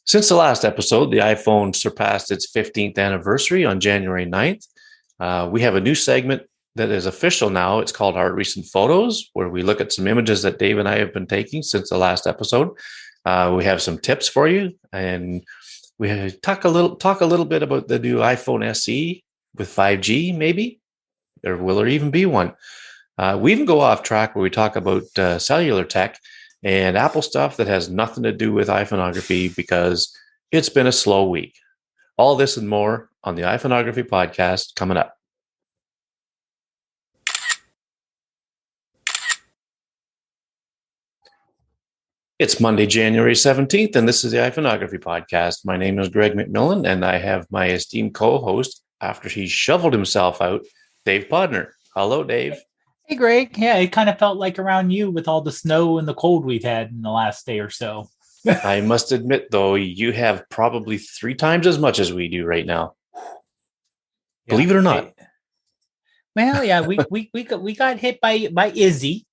Since the last episode, the iPhone surpassed its 15th anniversary on January 9th. We have a new segment that is official now. It's called Our Recent Photos, where we look at some images that Dave and I have been taking since the last episode. We have some tips for you, and we talk a little bit about the new iPhone SE with 5G, maybe, or will there even be one? We even go off track where we talk about cellular tech and Apple stuff that has nothing to do with iPhoneography because it's been a slow week. All this and more on the iPhoneography podcast coming up. It's Monday, January 17th, and this is the iPhoneography podcast. My name is Greg McMillan, and I have my esteemed co-host, after he shoveled himself out, Dave Podner. Hello, Dave. Hey, Greg. Yeah, it kind of felt like around you with all the snow and the cold we've had in the last day or so. I must admit, though, you have probably 3 times as much as we do right now. Yeah, believe it or not. Well, yeah, we got hit by Izzy.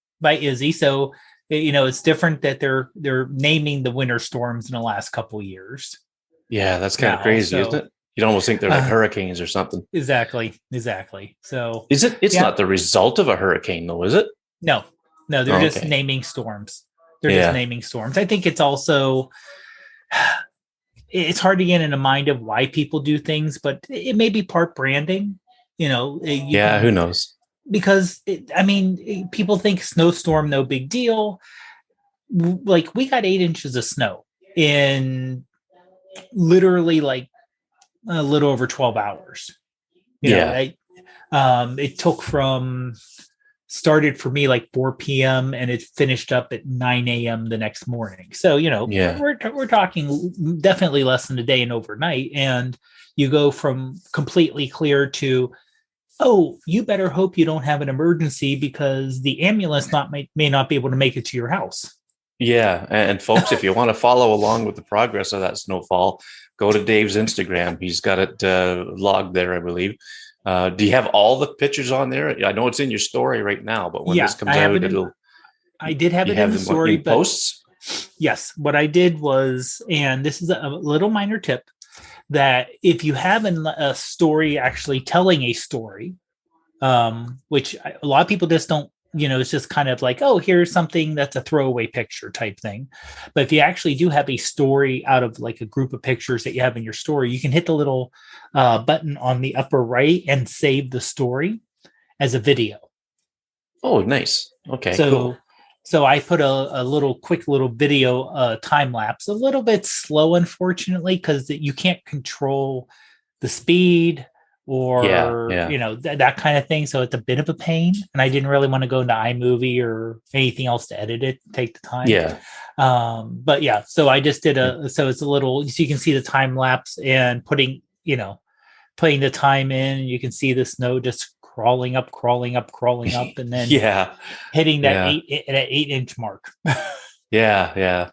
So it's different that they're naming the winter storms in the last couple of years. Yeah, that's kind of crazy, isn't it? You'd almost think they're like hurricanes or something. Exactly. So it's not the result of a hurricane, though, is it? No, they're just naming storms. Just naming storms. I think it's also it's hard to get in the mind of why people do things, but it may be part branding. Who knows? Because people think snowstorm, no big deal. Like we got 8 inches of snow in literally like a little over 12 hours. It took started for me like 4 p.m. and it finished up at 9 a.m. the next morning. So, we're talking definitely less than a day and overnight. And you go from completely clear to, oh, you better hope you don't have an emergency because the ambulance may not be able to make it to your house. Yeah. And folks, if you want to follow along with the progress of that snowfall, go to Dave's Instagram. He's got it logged there, I believe. Do you have all the pictures on there? I know it's in your story right now, but when this comes out, I did have it in the story. Posts? Yes. What I did was, and this is a little minor tip, that if you have a story actually telling a story, which a lot of people just don't, it's just kind of like, oh, here's something that's a throwaway picture type thing. But if you actually do have a story out of like a group of pictures that you have in your story, you can hit the little button on the upper right and save the story as a video. Oh, nice. Okay. So I put a quick little video time lapse, a little bit slow, unfortunately, because you can't control the speed or that kind of thing. So it's a bit of a pain, and I didn't really want to go into iMovie or anything else to edit it, take the time. Yeah. But yeah, so I just did so it's a little, so you can see the time lapse and putting the time in. You can see the snow just crawling up, and then hitting that 8-inch mark. Yeah.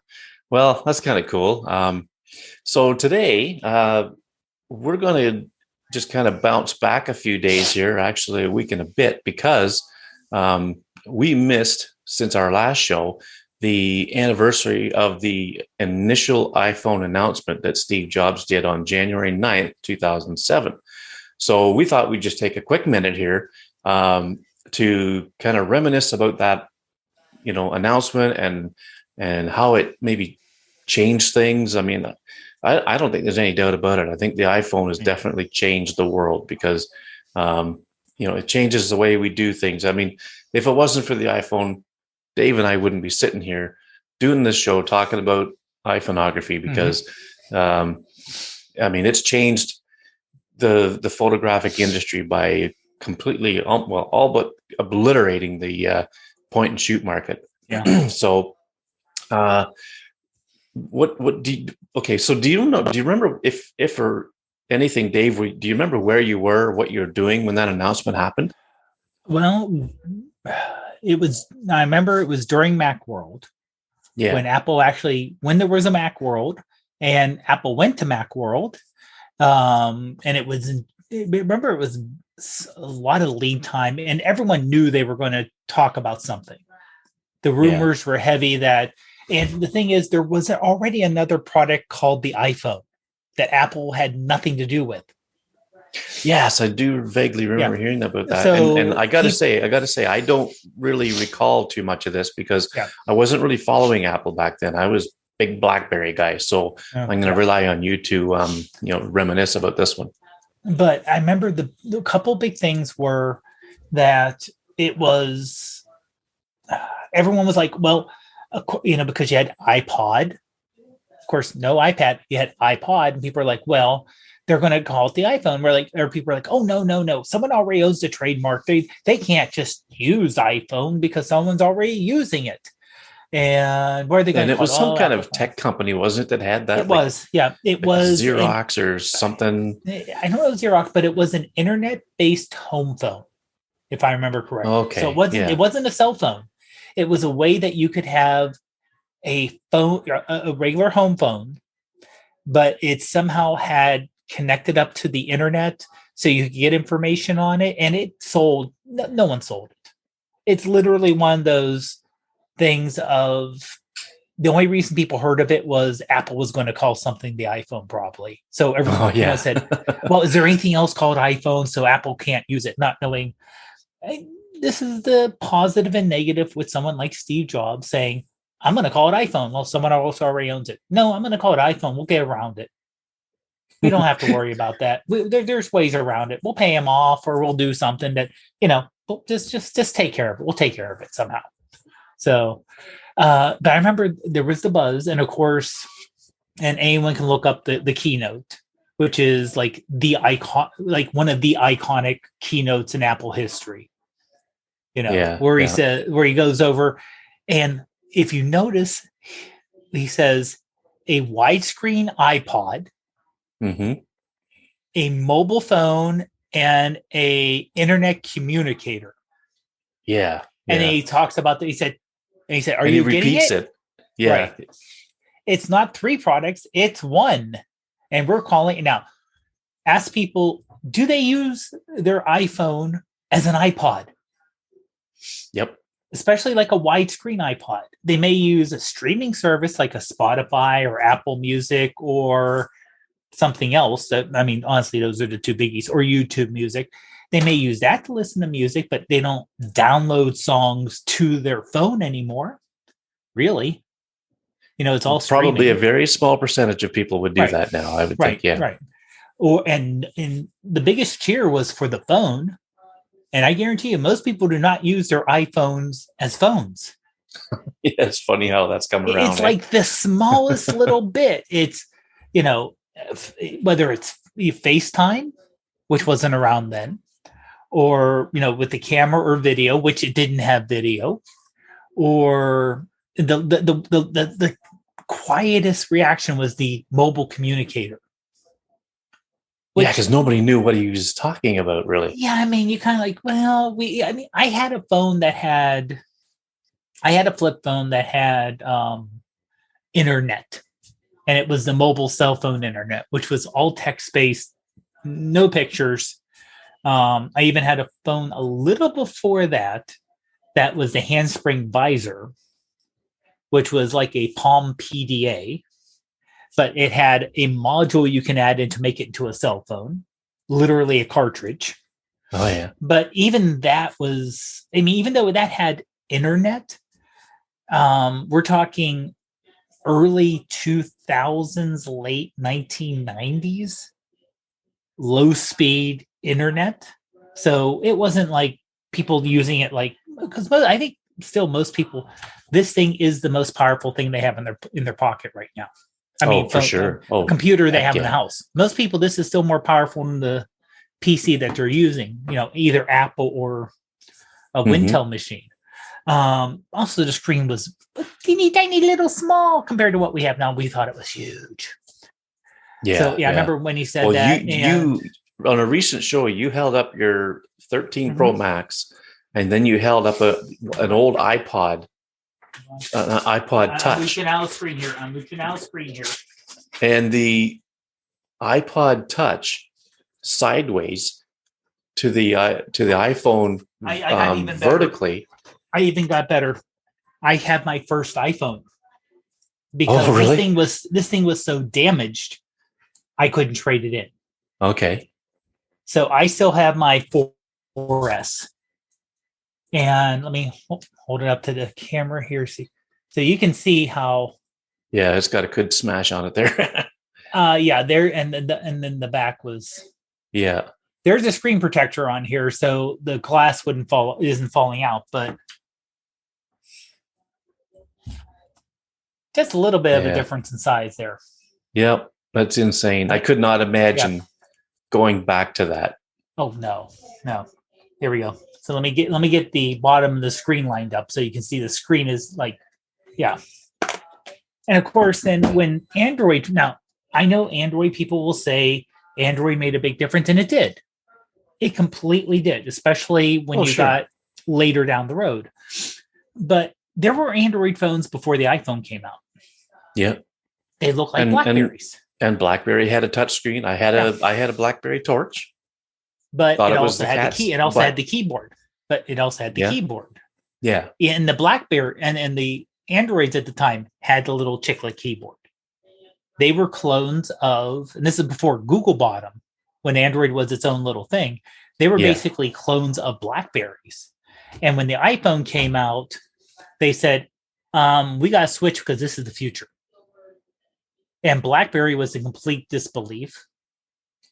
Well, that's kind of cool. So today we're going to just kind of bounce back a few days here, actually a week and a bit, because we missed, since our last show, the anniversary of the initial iPhone announcement that Steve Jobs did on January 9th, 2007. So we thought we'd just take a quick minute here to kind of reminisce about that, announcement and how it maybe changed things. I mean, I don't think there's any doubt about it. I think the iPhone has definitely changed the world because, it changes the way we do things. I mean, if it wasn't for the iPhone, Dave and I wouldn't be sitting here doing this show talking about iPhoneography because, it's changed the photographic industry by completely, all but obliterating the point and shoot market. Yeah. So, what do you remember if or anything, Dave, do you remember where you were, what you were doing when that announcement happened? Well, I remember it was during Macworld. Yeah. When there was a Macworld and Apple went to Macworld, and it was a lot of lead time and everyone knew they were going to talk about something. The rumors were heavy that And the thing is, there was already another product called the iPhone that Apple had nothing to do with. Yes, I do vaguely Yeah. remember hearing about that. And So I gotta say, I don't really recall too much of this because yeah. I wasn't really following Apple back then. I was big BlackBerry guy, so I'm going to Yeah. rely on you to reminisce about this one. But I remember the couple big things were that it was everyone was like, well, because you had iPod, of course, no iPad, you had iPod, and people are like, well, they're going to call it the iPhone. We're like, or people are like, oh no, no, no, someone already owns the trademark. They can't just use iPhone because someone's already using it. And what are they going And to it call it? was some Oh, kind Apple of phone. tech company, wasn't it, that had It that, was, yeah, it like was an Xerox or something? I know it was Xerox, but it was an internet-based home phone, if I remember correctly. So Okay, it yeah, wasn't a cell phone. It was a way that you could have a phone, a regular home phone, but it somehow had connected up to the internet so you could get information on it, and it sold. No one sold it. It's literally one of those things of the only reason people heard of it was Apple was going to call something the iPhone, probably. So oh everyone yeah. said, well, is there anything else called iPhone? So Apple can't use it, not knowing. This is the positive and negative with someone like Steve Jobs saying, I'm going to call it iPhone. Well, someone else already owns it. No, I'm going to call it iPhone. We'll get around it. We don't have to worry about that. There's ways around it. We'll pay him off, or we'll do something that, we'll just take care of it. We'll take care of it somehow. So, but I remember there was the buzz, and of course, and anyone can look up the keynote, which is like the icon, like one of the iconic keynotes in Apple history. Yeah, Where he yeah. says, where he goes over, and if you notice, he says a widescreen iPod, Hmm. a mobile phone, and a internet communicator. Yeah, And then yeah. he talks about that. He said, "Are And he you getting repeats it?" it. Yeah. Right. It's not three products; it's one, and we're calling it now. Ask people, do they use their iPhone as an iPod? Yep. Especially like a widescreen iPod. They may use a streaming service like a Spotify or Apple Music or something else. I mean, honestly, those are the two biggies, or YouTube Music. They may use that to listen to music, but they don't download songs to their phone anymore. Really, it's all Probably a streaming. very small percentage of people would do Right, that now, I would think. right, Yeah. right. And the biggest cheer was for the phone. And I guarantee you, most people do not use their iPhones as phones. Yeah, it's funny how that's come It's around, eh? like the smallest little bit. It's, you know, whether it's FaceTime, which wasn't around then, or, with the camera or video, which it didn't have video, or the quietest reaction was the mobile communicator. Yeah, Which, because nobody knew what he was talking about, really. yeah, I mean, you kind of like, well, I had a phone that had, I had a flip phone that had internet, and it was the mobile cell phone internet, which was all text based, no pictures. I even had a phone a little before that that was the handspring visor, which was like a Palm PDA, but it had a module you can add in to make it into a cell phone, literally a cartridge. Oh, yeah. But even that was, I mean, even though that had internet, we're talking early 2000s, late 1990s, low speed internet. So it wasn't like people using it like, because I think still most people, this thing is the most powerful thing they have in their pocket right now. I Oh, mean, for from sure. a Oh, computer they heck have in the yeah. house. Most people, this is still more powerful than the PC that they're using. Either Apple or a Hmm. Wintel machine. Also, the screen was teeny tiny little small compared to what we have now. We thought it was huge. So Yeah, yeah, I yeah. remember when he said Well, that, and you on a recent show, you held up your 13 Pro mhm. Max, and then you held up an old an iPod I'm Touch, reaching out screen here. I'm reaching out screen here. and the iPod Touch sideways to the iPhone I got even better. vertically. I even got better. I had my first iPhone. because Oh, really? this thing was so damaged I couldn't trade it in. Okay. So I still have my 4S. And let me hold it up to the camera here. See, so you can see how. Yeah, it's got a good smash on it there. Yeah, there and then the back was. Yeah. There's a screen protector on here, so the glass wouldn't fall. Isn't falling out, but just a little bit of a Yeah. difference in size there. Yep. That's insane. I could not Yeah. imagine going back to that. Oh no, no. Here we go. So let me get the bottom of the screen lined up so you can see the screen is like, yeah. And of course, then when Android, now I know Android people will say Android made a big difference, and it did. It completely did, especially when you Sure. got later down the road. But there were Android phones before the iPhone came out. Yeah. They look like And Blackberries. and BlackBerry had a touch screen. I had a BlackBerry Torch. But Thought it it was also the had the cat's key. It also had butt. the keyboard. But it also had the Yeah. keyboard. Yeah. And the BlackBerry and the Androids at the time had the little chiclet keyboard. They were clones of, and this is before Google bought them, when Android was its own little thing. They were Yeah. basically clones of Blackberries. And when the iPhone came out, they said, we got to switch because this is the future. And BlackBerry was in complete disbelief.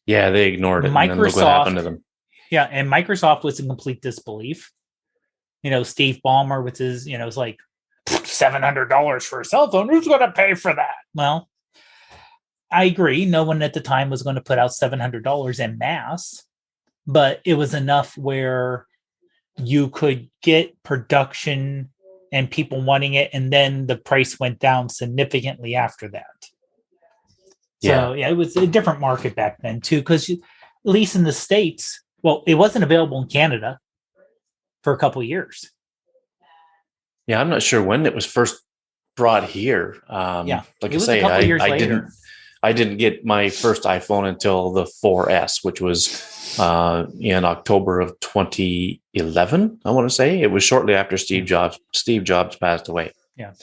Yeah, they ignored it, and then look what happened to them. Yeah, and Microsoft was in complete disbelief. Steve Ballmer with his, it's like $700 for a cell phone. Who's going to pay for that? Well, I agree. No one at the time was going to put out $700 en masse, but it was enough where you could get production and people wanting it, and then the price went down significantly after that. So yeah, it was a different market back then too, because at least in the States, well, it wasn't available in Canada for a couple of years. Yeah, I'm not sure when it was first brought here. Yeah, like it I was a say, couple of years later. I didn't get my first iPhone until the 4S, which was in October of 2011. I want to say it was shortly after Steve Jobs passed away. Yeah.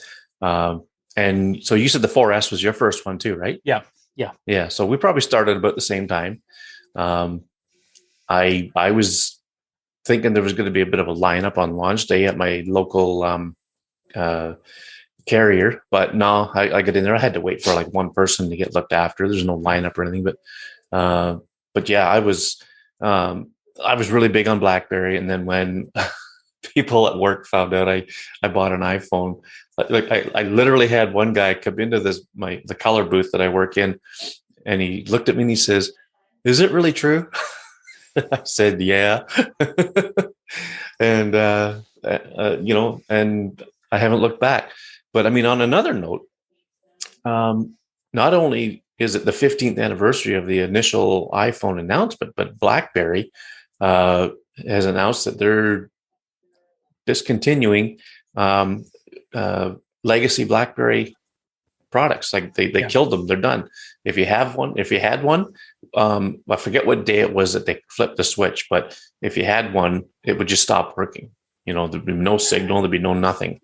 And so you said the 4S was your first one too, right? Yeah. Yeah. So we probably started about the same time. I was thinking there was going to be a bit of a lineup on launch day at my local carrier, but no, I got in there. I had to wait for like one person to get looked after. There's no lineup or anything, but yeah, I was really big on BlackBerry. And then when people at work found out I bought an iPhone, like I literally had one guy come into the color booth that I work in, and he looked at me and he says, "Is it really true?" I said, "Yeah." And and I haven't looked back. But I mean, on another note, not only is it the 15th anniversary of the initial iPhone announcement, but BlackBerry has announced that they're discontinuing legacy BlackBerry products. Like they killed them. They're done. If you had one, I forget what day it was that they flipped the switch, but if you had one, it would just stop working. There'd be no signal, there'd be no nothing.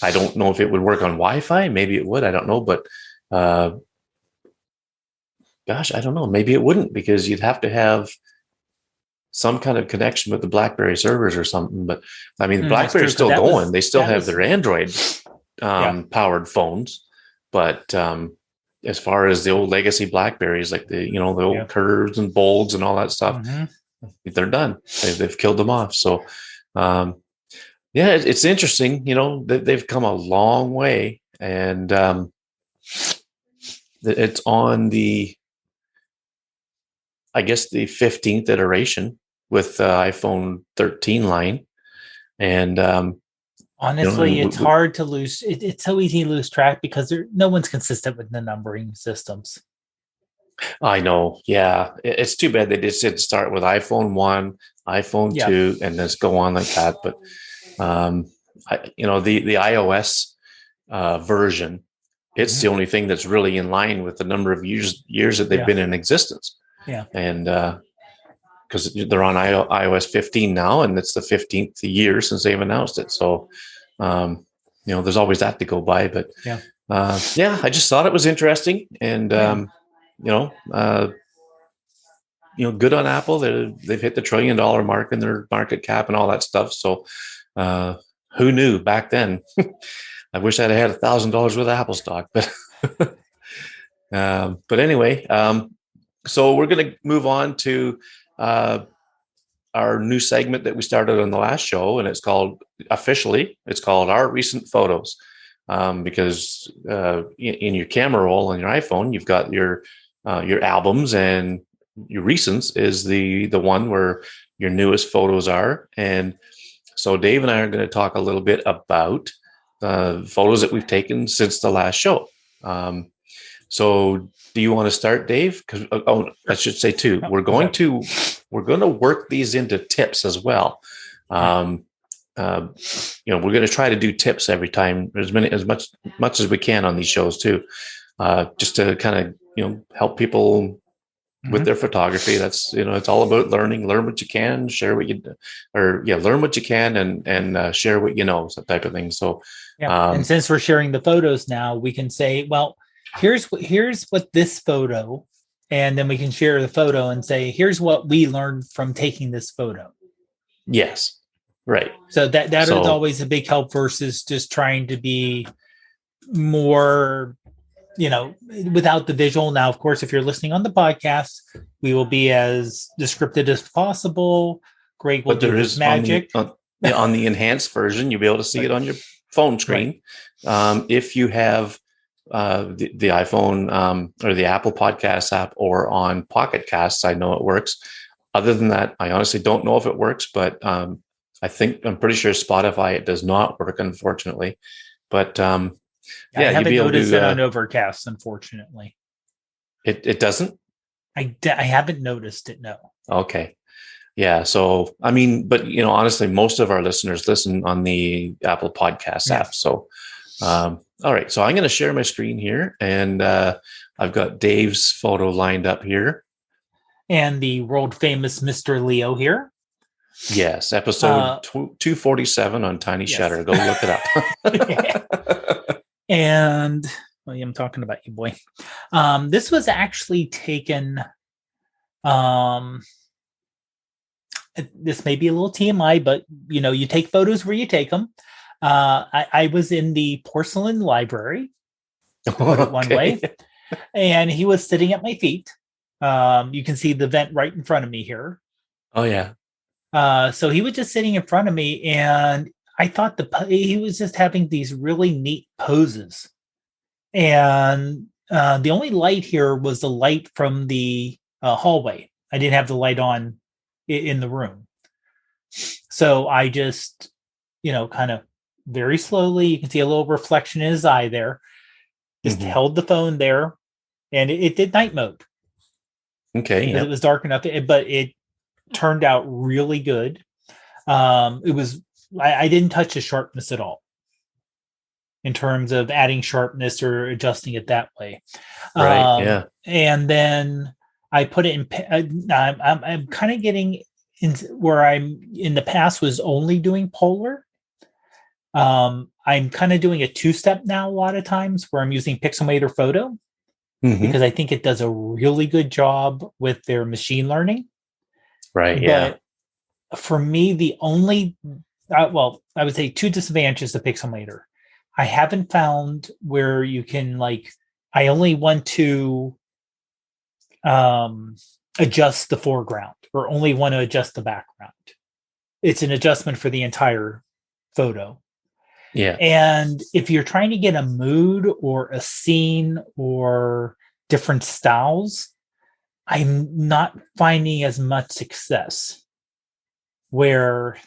I don't know if it would work on Wi-Fi. Maybe it would. I don't know, but gosh, I don't know. Maybe it wouldn't, because you'd have to have some kind of connection with the BlackBerry servers or something. But I mean, BlackBerry's still going. They still have their Android powered phones, but as far as the old legacy BlackBerries, like the old curves and bolds and all that stuff, they're done. They've killed them off. So it's interesting. They've come a long way, and it's on I guess the 15th iteration with the iPhone 13 line. And honestly, it's hard to lose. It's so easy to lose track because no one's consistent with the numbering systems. I know. Yeah. It's too bad they just didn't start with iPhone 1, iPhone 2, and just go on like that. But, the iOS version, it's the only thing that's really in line with the number of years that they've been in existence. Yeah. And because they're on iOS 15 now, and it's the 15th year since they've announced it. So there's always that to go by. But Yeah. yeah, I just thought it was interesting, and Yeah. you know, uh, good on Apple. They've hit the $1 trillion mark in their market cap and all that stuff. So uh, who knew back then? I wish I'd had $1,000 worth of Apple stock, but anyway, so we're going to move on to uh, our new segment that we started on the last show, and it's called Our Recent Photos. Because in your camera roll on your iPhone, you've got your albums, and your recents is the one where your newest photos are. And so Dave and I are going to talk a little bit about photos that we've taken since the last show. So do you want to start, Dave? Because I should say too, we're going to work these into tips as well. We're going to try to do tips every time, as much as we can on these shows too, just to kind of help people with their photography. That's it's all about learning. Learn what you can, share what you, learn what you can, and share what you know, that type of thing. So yeah. And since we're sharing the photos now, we can say, well, here's what this photo, and then we can share the photo and say, here's what we learned from taking this photo. Yes. Right. So that is always a big help versus just trying to be more, without the visual. Now, of course, if you're listening on the podcast, we will be as descriptive as possible. Greg will do his magic. On the enhanced version, you'll be able to see it on your phone screen. Right. If you have the iPhone or the Apple Podcast app or on Pocket Casts, I know it works. Other than that, I honestly don't know if it works, but I'm pretty sure Spotify, it does not work, unfortunately. But I haven't noticed it on Overcast, unfortunately. It doesn't? I haven't noticed it, no. Okay. Yeah. So, I mean, but, honestly, most of our listeners listen on the Apple Podcast app. So, all right. So I'm going to share my screen here, and I've got Dave's photo lined up here. And the world famous Mr. Leo here. Yes. Episode 247 on Tiny Shutter. Go look it up. And I'm talking about you, boy. This was actually taken. This may be a little TMI, but you take photos where you take them. I was in the porcelain library, to put it one way, and he was sitting at my feet. You can see the vent right in front of me here. Oh yeah. So he was just sitting in front of me, and I thought he was just having these really neat poses. And the only light here was the light from the hallway. I didn't have the light on in the room. So I just, kind of very slowly, you can see a little reflection in his eye there, just held the phone there, and it did night mode. Okay. Because it was dark enough, but it turned out really good. It was, I didn't touch the sharpness at all in terms of adding sharpness or adjusting it that way. Right. Yeah. And then I put it in, I'm kind of getting in where I'm in the past was only doing polar. I'm kind of doing a two-step now a lot of times where I'm using Pixelmator Photo because I think it does a really good job with their machine learning. Right. Yeah. But for me, the only, I would say two disadvantages of Pixelmator. I haven't found where you can I only want to adjust the foreground or only want to adjust the background. It's an adjustment for the entire photo. Yeah. And if you're trying to get a mood or a scene or different styles, I'm not finding as much success. Where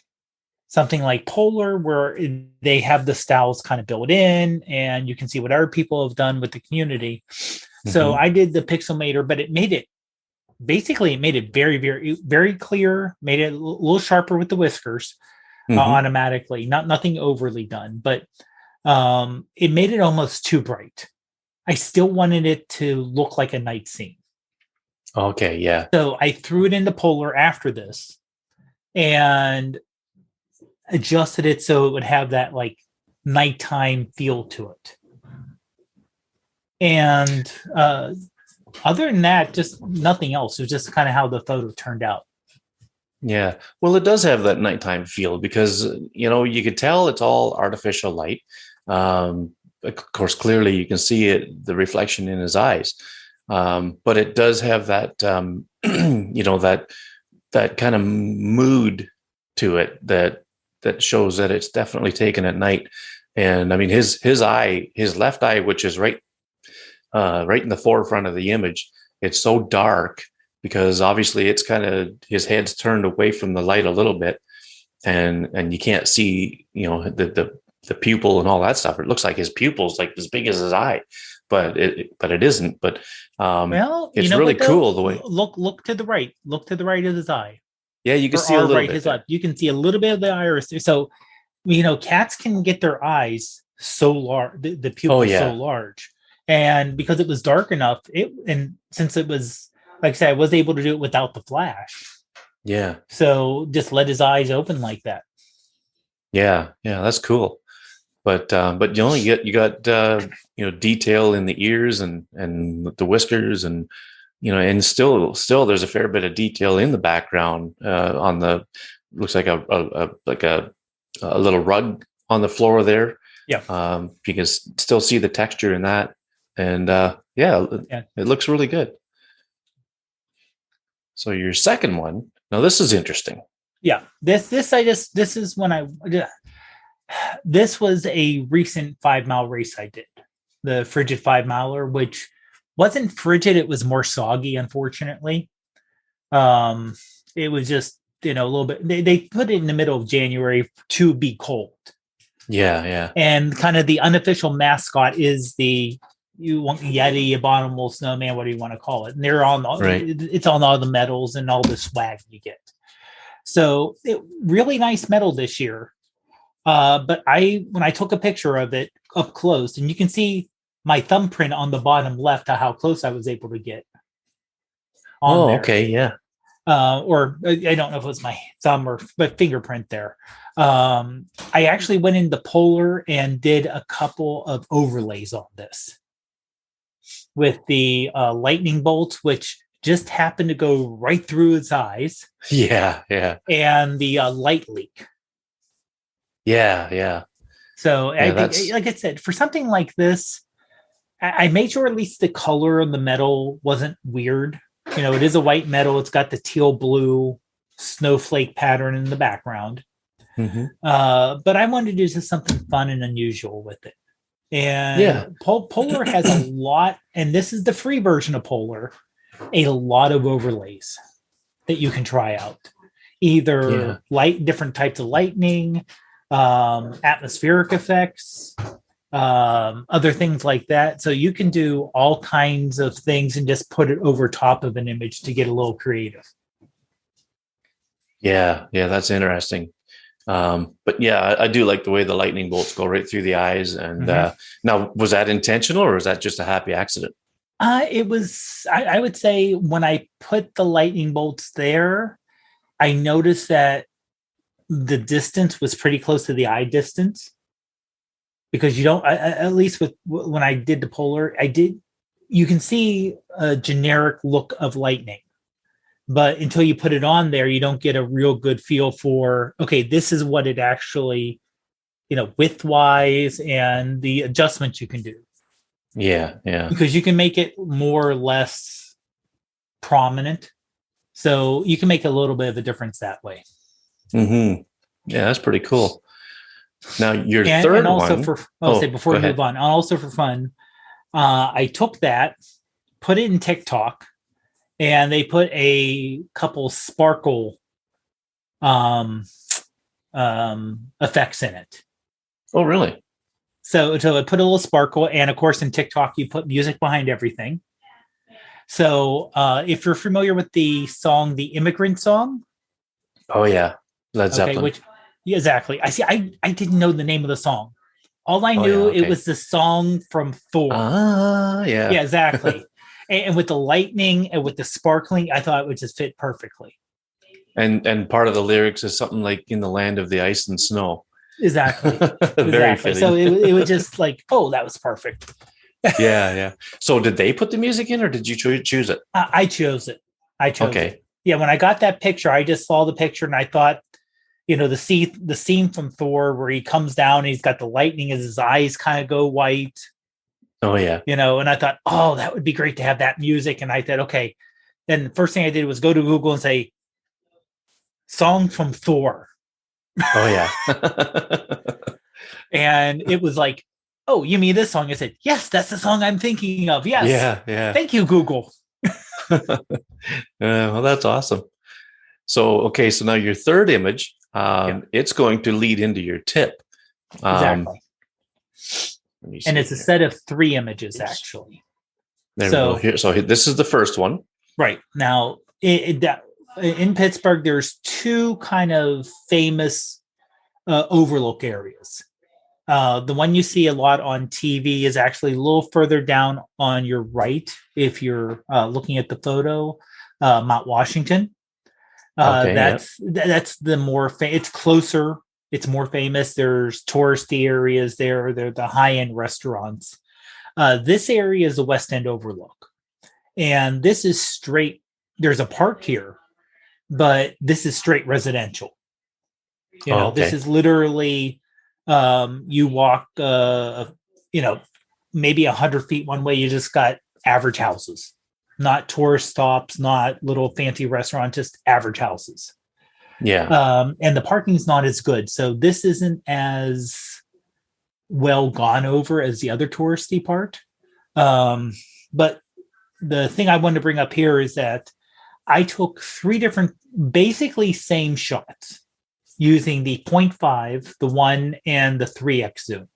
something like Polar, where they have the styles kind of built in and you can see what other people have done with the community. So I did the Pixelmator, but it made it very, very, very clear, made it a little sharper with the whiskers automatically, nothing overly done, but it made it almost too bright. I still wanted it to look like a night scene. Okay. Yeah. So I threw it into Polar after this and adjusted it so it would have that nighttime feel to it. And other than that, just nothing else. It was just kind of how the photo turned out. Yeah. Well, it does have that nighttime feel because, you could tell it's all artificial light. Of course, clearly you can see the reflection in his eyes. But it does have that, that kind of mood to it that shows that it's definitely taken at night. And I mean, his left eye, which is right in the forefront of the image, it's so dark because obviously it's kind of his head's turned away from the light a little bit, and you can't see the pupil and all that stuff. It looks like his pupil's like as big as his eye, but it isn't. But Well, it's really cool the way. Look to the right. Look to the right of his eye. Yeah, you can Or see a our little right, bit his there. left. You can see a little bit of the iris. So, cats can get their eyes so large, the Oh pupil so yeah, large, and because it was dark enough, and since it was, like I said, I was able to do it without the flash. yeah, So just let his eyes open like that. yeah. That's cool. But you got detail in the ears and the whiskers, and still there's a fair bit of detail in the background, on the looks like a little rug on the floor there. Yeah. You can still see the texture in that, and yeah, Yeah. it looks really good. So your second one, now this is interesting. Yeah. This is when this was a recent 5 mile race I did, the frigid 5 miler, which wasn't frigid. It was more soggy, unfortunately. Um, it was just, a little bit, they put it in the middle of January to be cold. Yeah, yeah, And kind of the unofficial mascot is the you want Yeti, abominable snowman, what do you want to call it? And they're on right. it's on all the medals and all the swag you get. So really nice medal this year. But when I took a picture of it up close, and you can see my thumbprint on the bottom left of how close I was able to get on Oh, there. okay, yeah, Or I don't know if it was my thumb or but fingerprint there. I actually went into Polar and did a couple of overlays on this with the lightning bolts, which just happened to go right through its eyes, yeah, yeah, and the light leak. yeah, yeah, So I yeah. think, That's like I said, for something like this, I made sure at least the color of the metal wasn't weird. It is a white metal. It's got the teal blue snowflake pattern in the background. mhm. But I wanted to do just something fun and unusual with it. And Yeah, Polar has a lot, and this is the free version of Polar, a lot of overlays that you can try out. yeah. Either different types of lightning, atmospheric effects, other things like that. So you can do all kinds of things and just put it over top of an image to get a little creative. Yeah, yeah, that's interesting. But yeah, I do like the way the lightning bolts go right through the eyes. And Mm-hmm. now, was that intentional or was that just a happy accident? It was, I would say, when I put the lightning bolts there, I noticed that the distance was pretty close to the eye distance, because you don't, at least with when I did the Polar, you can see a generic look of lightning, but until you put it on there, you don't get a real good feel for, okay, this is what it actually, width wise and the adjustments you can do, Yeah, yeah. because you can make it more or less prominent. So you can make a little bit of a difference that way. Yeah, that's pretty cool. Now your And third also one. I'll say Oh, before go we move ahead. on, and also for fun, I took that, put it in TikTok, and they put a couple sparkle um, effects in it. Oh, really? So I put a little sparkle, and of course in TikTok you put music behind everything. So if you're familiar with the song, the Immigrant Song, Oh, yeah. Led okay, Zeppelin. which yeah, exactly. I see. I didn't know the name of the song. All I Oh, knew yeah. it Okay. was the song from Thor. Ah, yeah. Yeah, exactly. And with the lightning and with the sparkling, I thought it would just fit perfectly. And part of the lyrics is something like "in the land of the ice and snow." Exactly. Very Exactly. So fitting. it was just like, oh, that was perfect. Yeah, yeah. So did they put the music in, or did you choose it? I chose it. I chose it. Okay. Yeah, when I got that picture, I just saw the picture and I thought, the scene from Thor where he comes down and he's got the lightning as his eyes kind of go white, Oh yeah. and I thought, oh, that would be great to have that music. And I thought, okay. Then the first thing I did was go to Google and say, song from Thor. Oh yeah. And it was like, oh, you mean this song? I said, yes, that's the song I'm thinking of. Yes. Yeah, yeah. Thank you, Google. Well, that's awesome. So, okay, so now your third image, Yeah, it's going to lead into your tip. Um, exactly. let me And see it's a here. set of 3 images, Oops. actually. There we go. So, Here, so this is the first one. right now, in Pittsburgh, there's 2 kind of famous overlook areas. The one you see a lot on TV is actually a little further down on your right if you're looking at the photo, Mount Washington. Okay, yeah. That's the it's closer. It's more famous. There's touristy areas there. They're the high end restaurants. This area is the West End Overlook, and this is straight. There's a park here, but this is straight residential. Oh, This okay. is literally you walk, maybe 100 feet one way. You just got average houses, not tourist stops, not little fancy restaurants, just average houses. Yeah. And the parking's not as good. So this isn't as well gone over as the other touristy part. But the thing I wanted to bring up here is that I took 3 different, basically same shots using the 0.5, the 1, and the 3x zoom.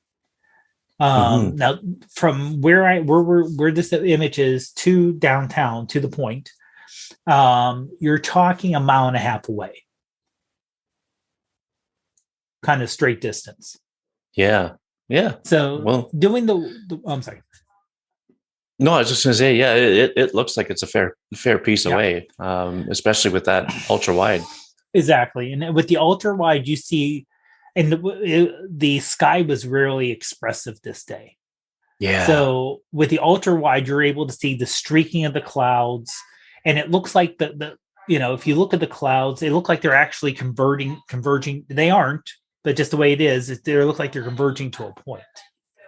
Hmm. Now, from where this image is to downtown to the point, you're talking a mile and a half away, kind of straight distance. Yeah. Yeah. So Well, doing I'm sorry. no, I was just going to say, yeah, it looks like it's a fair piece Yeah, away, especially with that ultra wide. exactly. And with the ultra wide, you see, and the sky was really expressive this day. Yeah. So with the ultra wide, you're able to see the streaking of the clouds, and it looks like if you look at the clouds, they look like they're actually converging. They aren't, but just the way it is, they look like they're converging to a point.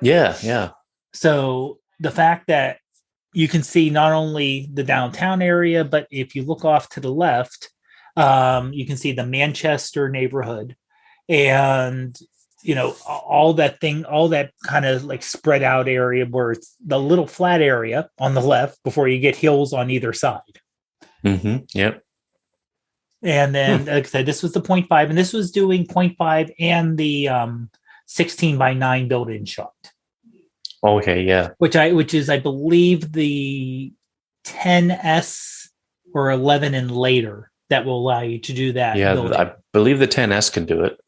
Yeah. Yeah. So the fact that you can see not only the downtown area, but if you look off to the left, you can see the Manchester neighborhood, and all that kind of like spread out area where it's the little flat area on the left before you get hills on either side. Yep. And then, Hmm. like I said, this was the 0.5, and this was doing 0.5 and the 16:9 built-in shot, Okay. Yeah. which is, I believe, the 10s or 11 and later that will allow you to do that Yeah. built-in. I believe the 10S can do it.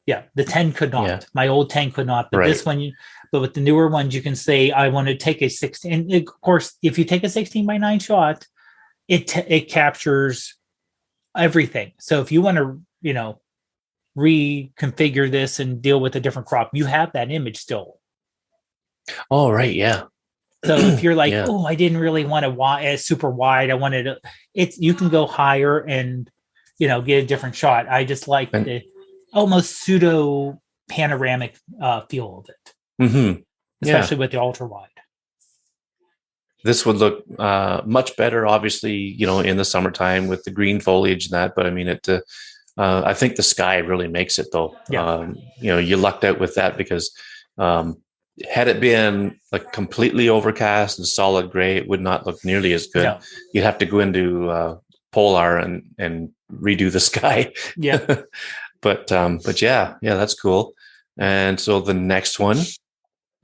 Yeah, the 10 could Yeah. not. My old 10 could not, but Right. this one, but with the newer ones, you can say, I want to take a 16. And of course, if you take a 16:9 shot, it captures everything. So if you want to, reconfigure this and deal with a different crop, you have that image still. Oh, right. Yeah. So if you're like, Yeah. oh, I didn't really want a super wide, I wanted you can go higher and get a different shot. I just like And the almost pseudo panoramic feel of it, yeah, especially with the ultra wide. this would look much better, obviously, in the summertime with the green foliage and that. But I mean, I think the sky really makes it, though. Yeah. You lucked out with that because had it been like completely overcast and solid gray, it would not look nearly as good. No. You'd have to go into Polar and redo the sky. Yeah. But yeah, that's cool. And so the next one.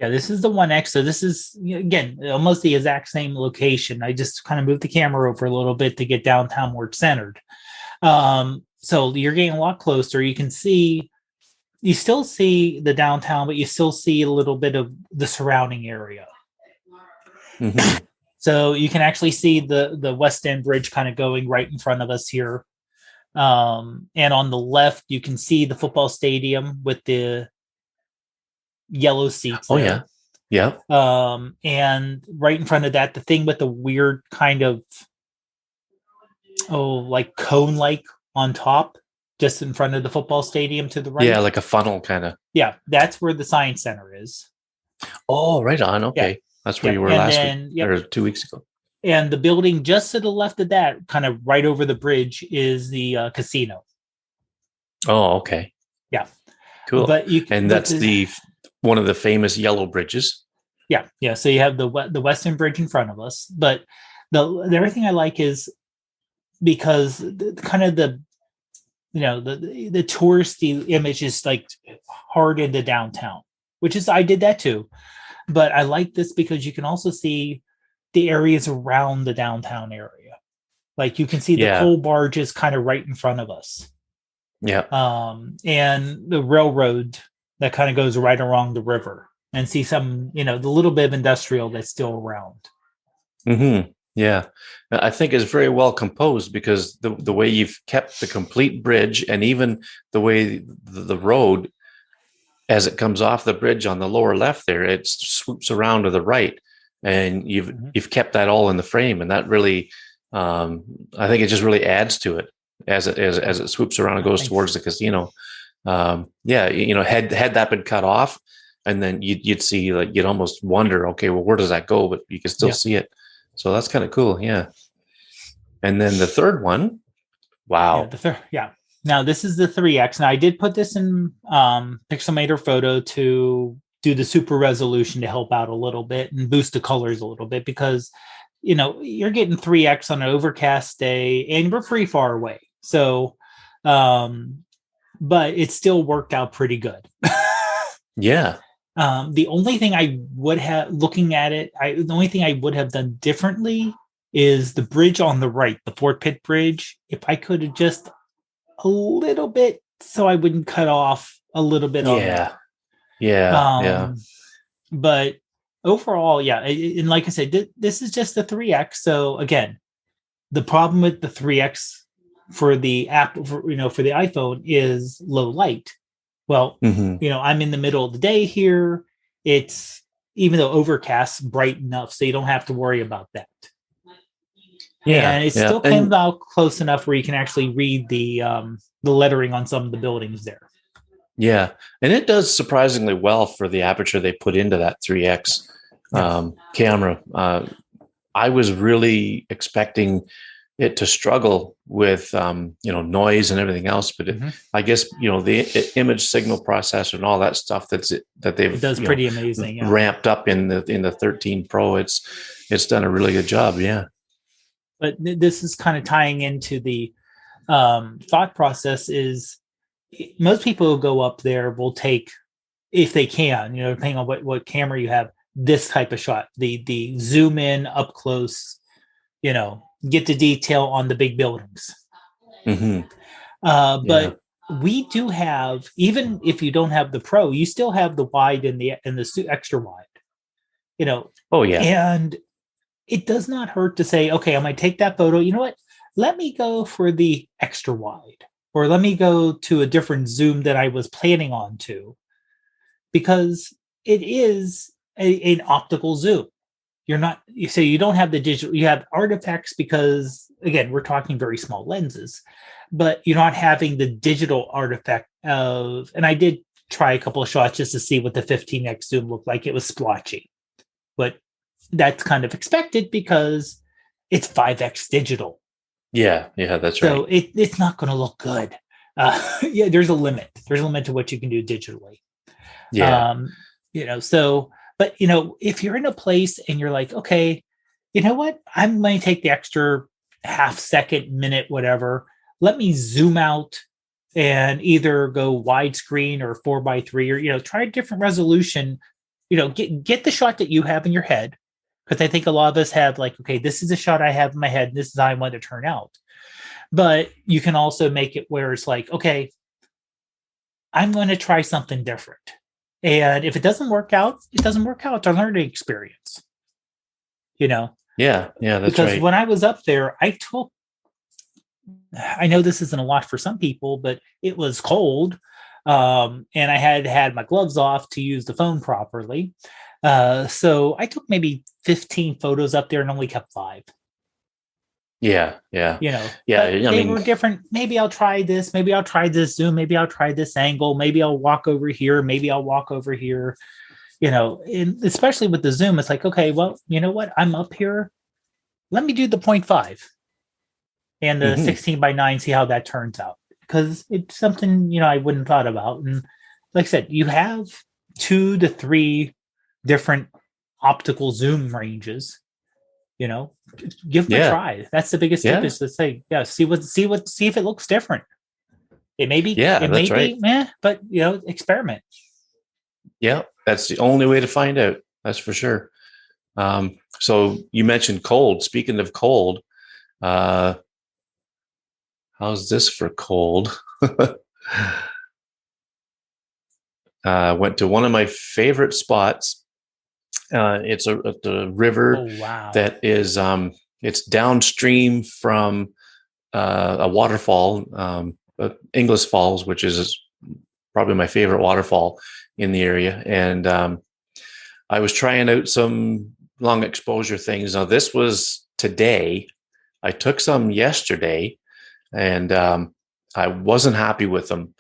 Yeah, this is the 1X. So this is, again, almost the exact same location. I just kind of moved the camera over a little bit to get downtown where it's centered. So you're getting a lot closer. You still see the downtown, but you still see a little bit of the surrounding area. Mm-hmm. So you can actually see the West End Bridge kind of going right in front of us here. And on the left, you can see the football stadium with the yellow seats Oh there. yeah. Yeah. And right in front of that, the thing with the weird kind of like cone like on top, just in front of the football stadium to the Yeah, right. like a funnel kind of. Yeah, that's where the science center is. Oh, right on. Yeah, Okay. That's where yeah, you were and last week then yep, or 2 weeks ago. and the building just to the left of that, kind of right over the bridge, is the casino. Oh, okay. Yeah, Cool. And but that's the one of the famous yellow bridges. yeah. So you have the Western Bridge in front of us, but the other thing I like is because kind of the touristy image is like hard into downtown, which is I did that too, but I like this because you can also see the areas around the downtown area. Like you can see the Yeah. coal barges kind of right in front of us, Yeah. and the railroad that kind of goes right along the river, and see some, the little bit of industrial that's still around. Yeah. I think it's very well composed because the way you've kept the complete bridge and even the way the road as it comes off the bridge on the lower left there, it swoops around to the right, and you've kept that all in the frame, and that really, I think it just really adds to it as it swoops around and goes towards the casino. Yeah, had that been cut off, and then you'd see, like, you'd almost wonder, okay, well, where does that go? But you can still see it, so that's kind of cool. Yeah, and then the third one, Yeah, wow, yeah. Now this is the 3X. Now I did put this in Pixelmator Photo to do the super resolution to help out a little bit and boost the colors a little bit, because you're getting 3X on an overcast day and we're pretty far away. So but it still worked out pretty good. yeah, The only thing I would have, looking at it, the only thing I would have done differently is the bridge on the right, the Fort Pitt Bridge. If I could have just a little bit, so I wouldn't cut off a little bit on yeah, that. yeah. But overall, yeah. And like I said, this is just the 3X. So again, the problem with the 3X for the app, for the iPhone, is low light. Well, Hmm. I'm in the middle of the day here. It's, even though overcast, bright enough, so you don't have to worry about that. Yeah, And it yeah, still came and out close enough where you can actually read the lettering on some of the buildings there. yeah, and it does surprisingly well for the aperture they put into that 3x Yeah. camera. I was really expecting it to struggle with noise and everything else, but I guess the image signal processor and all that stuff that It they've does pretty amazing. Yeah. ramped up in the 13 Pro. It's done a really good job. Yeah. But this is kind of tying into the thought process. Is most people who go up there will take, if they can, depending on what camera you have, this type of shot, the zoom in up close, get the detail on the big buildings. Mm-hmm. Yeah. But we do have, even if you don't have the Pro, you still have the wide and the extra wide, Oh yeah. and it does not hurt to say, okay, I'm going to take that photo. You know what? Let me go for the extra wide, or let me go to a different zoom that I was planning on to, because it is an optical zoom. You don't have the digital, you have artifacts, because again, we're talking very small lenses, but you're not having the digital artifact of, and I did try a couple of shots just to see what the 15x zoom looked like. It was splotchy, but that's kind of expected because it's 5x digital. Yeah. That's right. So it's not going to look good. Yeah, there's a limit. There's a limit to what you can do digitally. Yeah. So, but if you're in a place and you're like, okay, you know what, I'm going to take the extra half second, minute, whatever. Let me zoom out and either go widescreen or 4:3, or try a different resolution. Get the shot that you have in your head, because I think a lot of us have, like, okay, this is a shot I have in my head, and this is how I want it to turn out. But you can also make it where it's like, okay, I'm going to try something different. And if it doesn't work out, it doesn't work out. It's a learning experience, Yeah. That's because right. when I was up there, I took I know this isn't a lot for some people, but it was cold. And I had my gloves off to use the phone properly. So I took maybe 15 photos up there and only kept 5. Yeah, yeah, yeah. But I they mean, were different. Maybe I'll try this. Maybe I'll try this zoom. Maybe I'll try this angle. Maybe I'll walk over here. Maybe I'll walk over here. And especially with the zoom, it's like, okay, well, you know what? I'm up here. Let me do the 0.5 and the mhm. 16 by 9, see how that turns out. Because it's something, I wouldn't thought about. And like I said, you have 2 to 3 different optical zoom ranges. you know Give them a Yeah, try. That's the biggest tip, yeah, is to say, yeah, see if it looks different. yeah. It may That's right. be meh, but experiment. Yeah, that's the only way to find out. That's for sure. So you mentioned cold. Speaking of cold, uh, how's this for cold? Went to one of my favorite spots. It's a river Oh wow. that is it's downstream from a waterfall, Inglis Falls, which is probably my favorite waterfall in the area. And I was trying out some long exposure things. Now this was today. I took some yesterday, and I wasn't happy with them.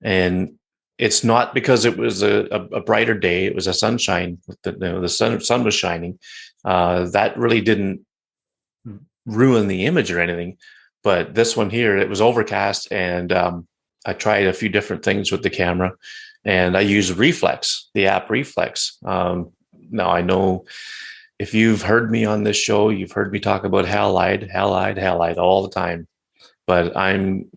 And it's not because it was a brighter day; it was a sunshine. The sun was shining. That really didn't ruin the image or anything. But this one here, it was overcast, and I tried a few different things with the camera, and I used Reflex, the app Reflex. Now I know if you've heard me on this show, you've heard me talk about halide all the time. But I'm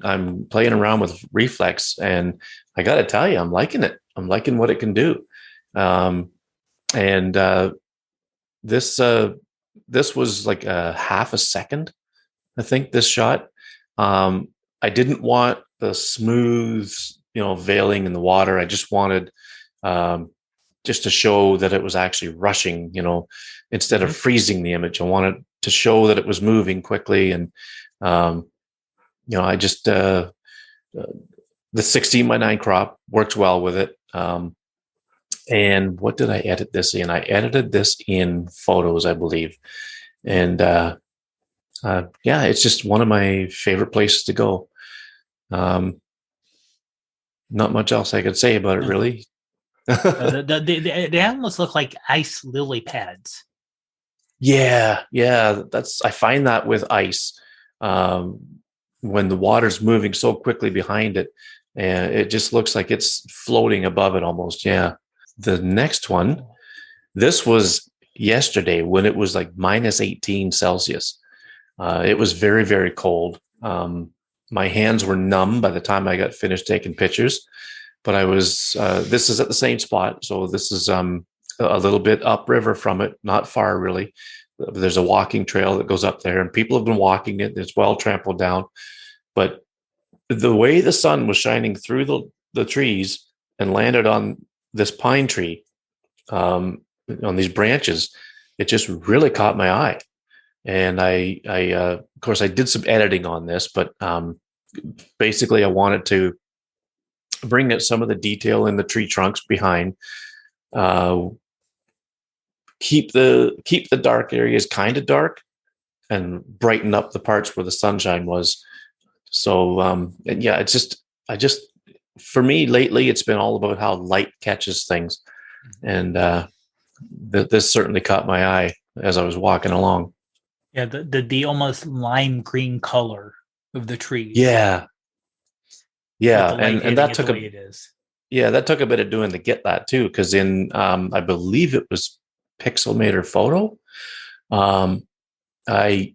playing around with Reflex, and I got to tell you, I'm liking it. I'm liking what it can do. Um, and this this was like a half a second, I think. This shot, I didn't want the smooth, veiling in the water. I just wanted um, just to show that it was actually rushing, instead of Mhm. freezing the image. I wanted to show that it was moving quickly, and um, I just the 16 by 9 crop works well with it. And what did I edit this in? I edited this in Photos, I believe. And yeah, it's just one of my favorite places to go. Um, Not much else I could say about it, No. really. They almost look like ice lily pads. Yeah, yeah, that's I find that with ice, um, when the water's moving so quickly behind it, and it just looks like it's floating above it almost. Yeah. The next one, this was yesterday when it was like minus 18 Celsius. It was very, very cold. My hands were numb by the time I got finished taking pictures, but this is at the same spot. So this is a little bit upriver from it, not far really. There's a walking trail that goes up there, and people have been walking it. It's well trampled down. But the way the sun was shining through the trees and landed on this pine tree, on these branches, it just really caught my eye. And of course, I did some editing on this, but basically, I wanted to bring out some of the detail in the tree trunks behind. Uh, keep the dark areas kind of dark, and brighten up the parts where the sunshine was. So and yeah, I just for me lately, it's been all about how light catches things, and this certainly caught my eye as I was walking along. Yeah, the almost lime green color of the trees Yeah, with yeah, the light and hitting it the way it is. that took a bit of doing to get that too, because in I believe it was Pixelmator Photo. Um, I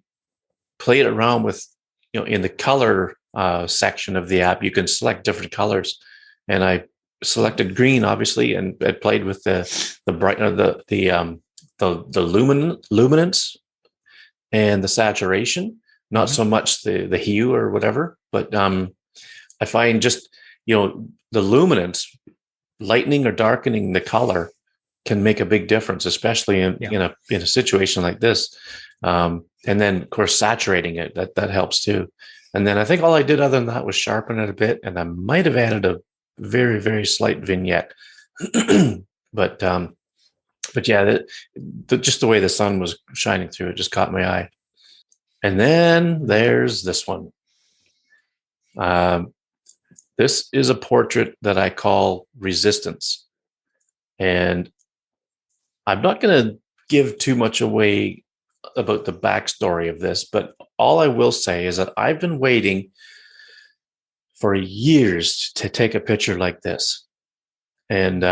played around with, in the color section of the app, you can select different colors, and I selected green, obviously, and I played with the bright the luminance and the saturation, not Mhm. so much the hue or whatever, but I find just the luminance, lightening or darkening the color can make a big difference, especially in Yeah. in a situation like this. And then, of course, saturating it, that helps too. And then I think all I did other than that was sharpen it a bit, and I might have added a very, very slight vignette. but but yeah, just the way the sun was shining through it just caught my eye. And then there's this one. Um, this is a portrait that I call Resistance. And I'm not going to give too much away about the backstory of this, but all I will say is that I've been waiting for years to take a picture like this. And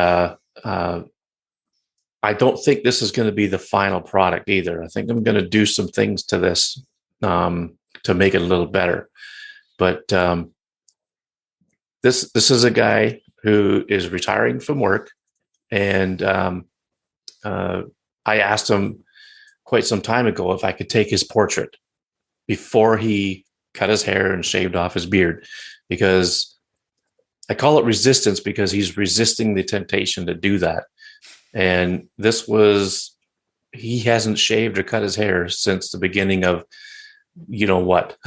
I don't think this is going to be the final product either. I think I'm going to do some things to this to make it a little better. But this is a guy who is retiring from work, and I asked him quite some time ago if I could take his portrait before he cut his hair and shaved off his beard, because I call it resistance because he's resisting the temptation to do that. And this was, he hasn't shaved or cut his hair since the beginning of, you know what,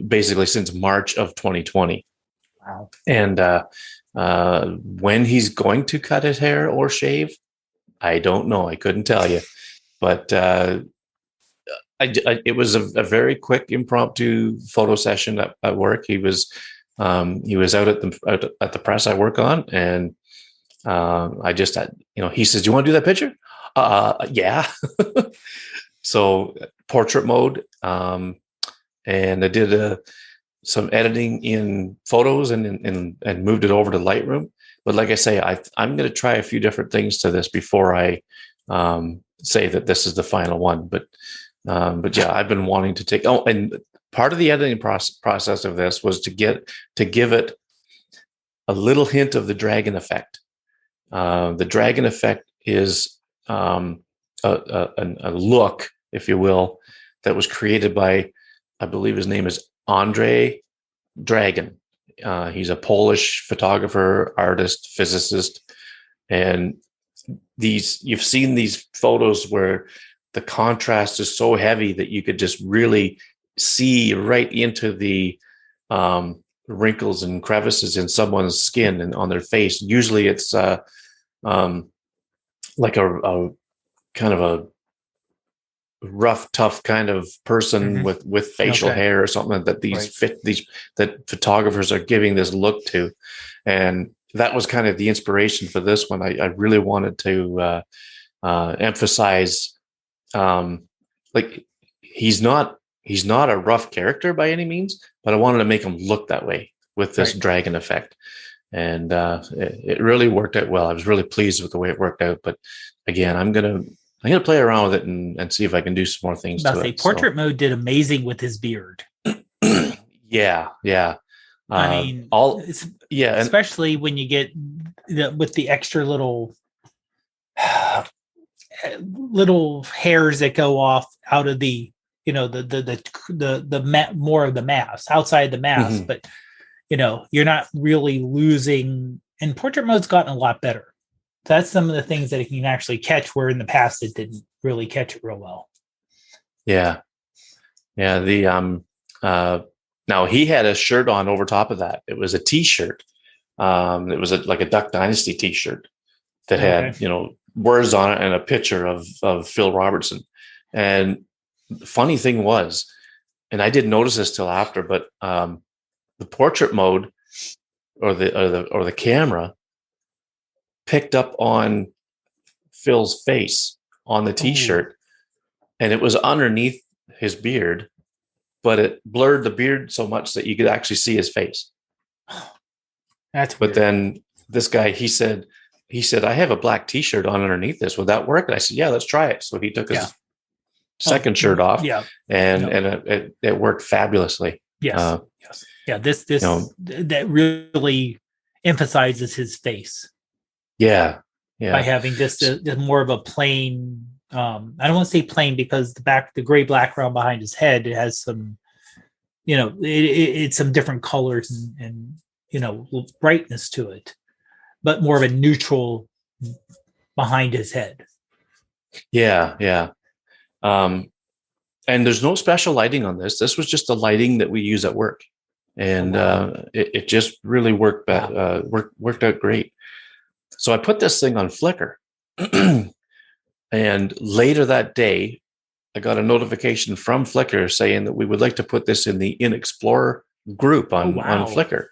basically since March of 2020. Wow. And when he's going to cut his hair or shave, I don't know. I couldn't tell you. But it was a very quick impromptu photo session at work. He was out at the press I work on, and I just had, he says, "Do you want to do that picture?" Yeah. So portrait mode, and I did some editing in photos and moved it over to Lightroom. But like I say, I'm going to try a few different things to this before I say that this is the final one. But yeah, I've been wanting to take. Oh, and part of the editing process of this was to give it a little hint of the dragon effect. The dragon effect is a look, if you will, that was created by, I believe his name is Andre Dragon. He's a Polish photographer, artist, physicist, and you've seen these photos where the contrast is so heavy that you could just really see right into the wrinkles and crevices in someone's skin and on their face. Usually it's like a kind of a rough, tough kind of person with facial hair or something that that photographers are giving this look to. And that was kind of the inspiration for this one. I really wanted to emphasize, like he's not a rough character by any means, but I wanted to make him look that way with this dragon effect. And it really worked out well. I was really pleased with the way it worked out. But again, I'm gonna play around with it and see if I can do some more things to it. Portrait mode did amazing with his beard. Yeah. I mean, especially when you get with the extra little hairs that go off out of the more of the mask, outside the mask, but you're not really losing. And portrait mode's gotten a lot better. That's some of the things that it can actually catch, where in the past it didn't really catch it real well. Yeah. The now he had a shirt on over top of that. It was a T-shirt. It was like a Duck Dynasty T-shirt that had words on it and a picture of Phil Robertson. And the funny thing was, and I didn't notice this till after, but the portrait mode or the camera picked up on Phil's face on the T-shirt, and it was underneath his beard, but it blurred the beard so much that you could actually see his face. That's weird. But then this guy, he said, I have a black T-shirt on underneath this. Would that work? And I said, yeah, let's try it. So he took his second shirt off, and it worked fabulously. Yes. This that really emphasizes his face. Yeah. By having just more of a plain, I don't want to say plain because the gray background behind his head, it has some, it's some different colors and brightness to it, but more of a neutral behind his head. Yeah. And there's no special lighting on this. This was just the lighting that we use at work, and it just really worked out great. So I put this thing on Flickr, and later that day, I got a notification from Flickr saying that we would like to put this in the In Explorer group on Flickr.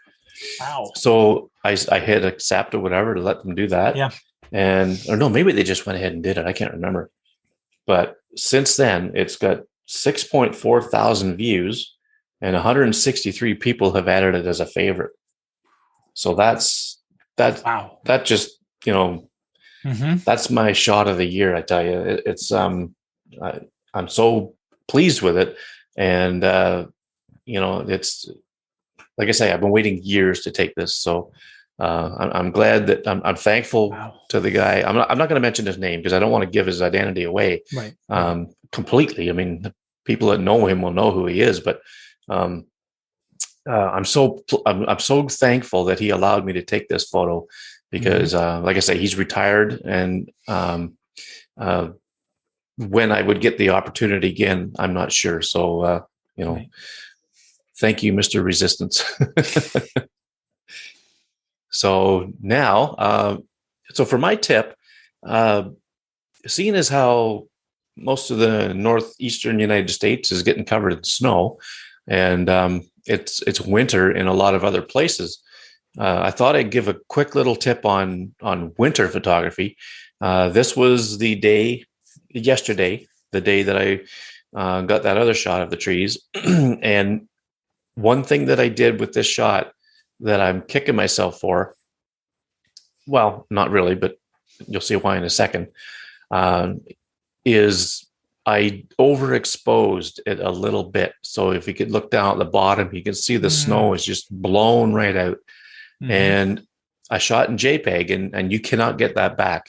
Wow. So I hit accept or whatever to let them do that. Yeah. Or no, maybe they just went ahead and did it. I can't remember. But since then, it's got 6.4 thousand views and 163 people have added it as a favorite. So that's Wow. that just, that's my shot of the year. I tell you, I'm so pleased with it. And, it's like I say, I've been waiting years to take this. So I'm glad that I'm thankful to the guy. I'm not going to mention his name because I don't want to give his identity away completely. I mean, the people that know him will know who he is, but I'm so thankful that he allowed me to take this photo because, like I say, he's retired, and when I would get the opportunity again, I'm not sure. So, thank you, Mr. Resistance. So now, so for my tip, seeing as how most of the northeastern United States is getting covered in snow, and it's winter in a lot of other places, I thought I'd give a quick little tip on winter photography. This was yesterday, the day that I got that other shot of the trees, and one thing that I did with this shot that I'm kicking myself for, well, not really, but you'll see why in a second, is I overexposed it a little bit. So if you could look down at the bottom, you can see the snow is just blown right out. And I shot in JPEG, and you cannot get that back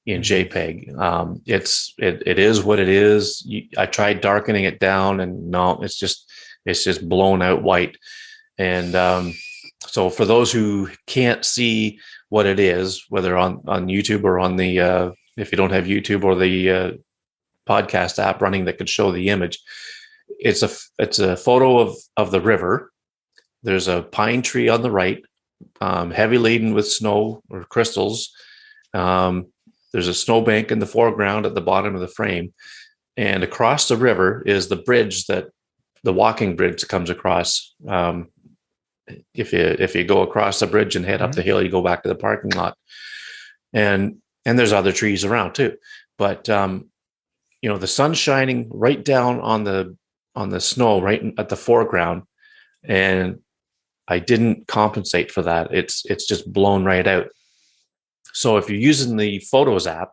in JPEG. It is what it is. I tried darkening it down, and no, it's just blown out white. And so for those who can't see what it is, whether on YouTube or on the if you don't have YouTube or the podcast app running that could show the image, it's a photo of the river. There's a pine tree on the right, heavy laden with snow or crystals. There's a snowbank in the foreground at the bottom of the frame, and across the river is the bridge the walking bridge comes across. If you go across the bridge and head up the hill, you go back to the parking lot, and there's other trees around too. But the sun's shining right down on the snow right at the foreground, and I didn't compensate for that. It's just blown right out. So if you're using the Photos app,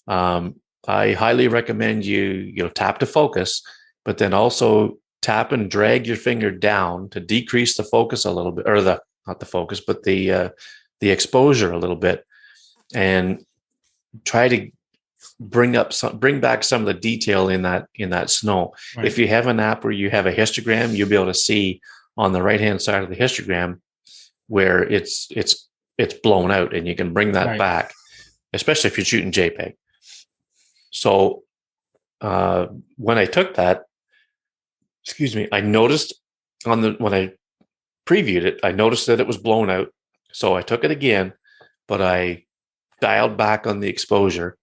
I highly recommend you tap to focus, but then also tap and drag your finger down to decrease the focus a little bit, or not the focus, but the exposure a little bit, and try to bring back some of the detail in that snow. Right. If you have an app where you have a histogram, you'll be able to see on the right-hand side of the histogram where it's blown out, and you can bring that back, especially if you're shooting JPEG. So when I took that, I noticed when I previewed it, I noticed that it was blown out. So I took it again, but I dialed back on the exposure,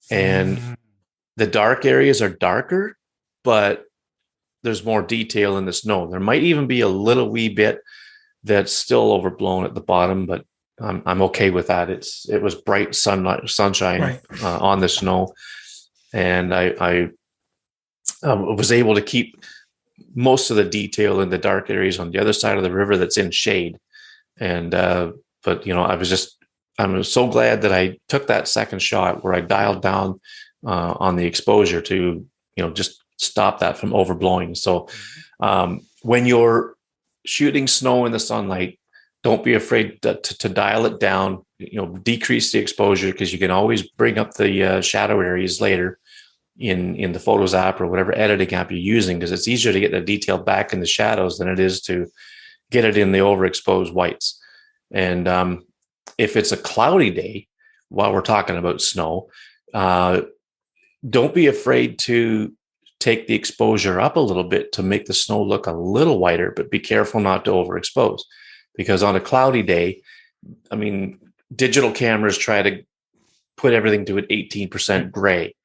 and the dark areas are darker, but there's more detail in the snow. There might even be a little wee bit that's still overblown at the bottom, but I'm okay with that. It was bright sunshine on the snow, and I was able to keep most of the detail in the dark areas on the other side of the river that's in shade. And but I'm so glad that I took that second shot where I dialed down on the exposure to just stop that from overblowing. So when you're shooting snow in the sunlight, don't be afraid to dial it down, decrease the exposure, because you can always bring up the shadow areas later in the Photos app or whatever editing app you're using, because it's easier to get the detail back in the shadows than it is to get it in the overexposed whites. And if it's a cloudy day, while we're talking about snow, don't be afraid to take the exposure up a little bit to make the snow look a little whiter, but be careful not to overexpose, because on a cloudy day, I mean, digital cameras try to put everything to an 18% gray.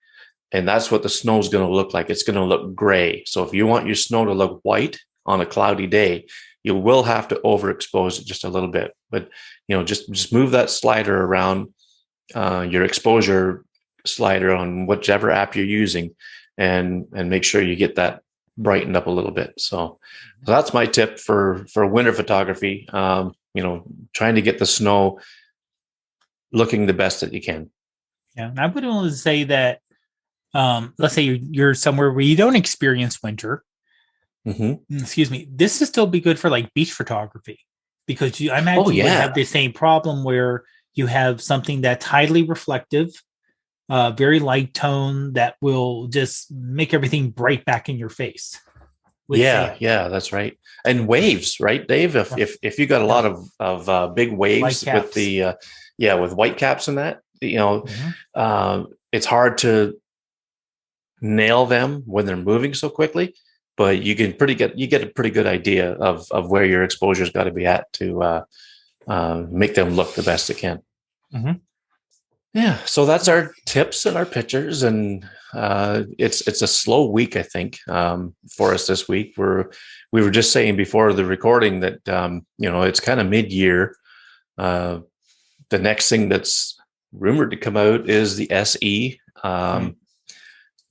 And that's what the snow is going to look like. It's going to look gray. So if you want your snow to look white on a cloudy day, you will have to overexpose it just a little bit. But, just move that slider around, your exposure slider on whichever app you're using, and make sure you get that brightened up a little bit. So that's my tip for winter photography. Trying to get the snow looking the best that you can. Yeah, and I would only say that, let's say you're somewhere where you don't experience winter. Mm-hmm. Excuse me. This would still be good for like beach photography, because I imagine you would have the same problem where you have something that's highly reflective, very light tone that will just make everything bright back in your face. Yeah, that's right. And waves, right, Dave? If you got a lot of big waves with the with white caps and that, it's hard to nail them when they're moving so quickly, but you get a pretty good idea of where your exposure's got to be at to make them look the best it can. Mm-hmm. Yeah, so that's our tips and our pictures, and it's a slow week, I think, for us this week. We were just saying before the recording that it's kind of mid-year. The next thing that's rumored to come out is the SE.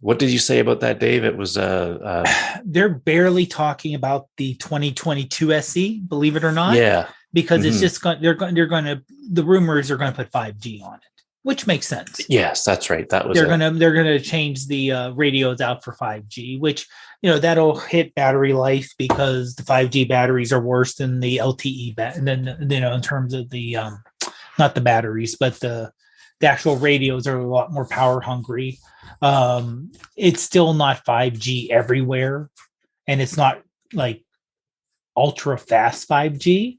What did you say about that, Dave? It was they're barely talking about the 2022 SE, believe it or not. Yeah, because it's just the rumors are going to put 5G on it, which makes sense. Yes, that's right. They're going to change the radios out for 5G, which that'll hit battery life, because the 5G batteries are worse than the LTE in terms of the not the batteries, but the actual radios are a lot more power hungry. It's still not 5G everywhere, and it's not like ultra fast 5G.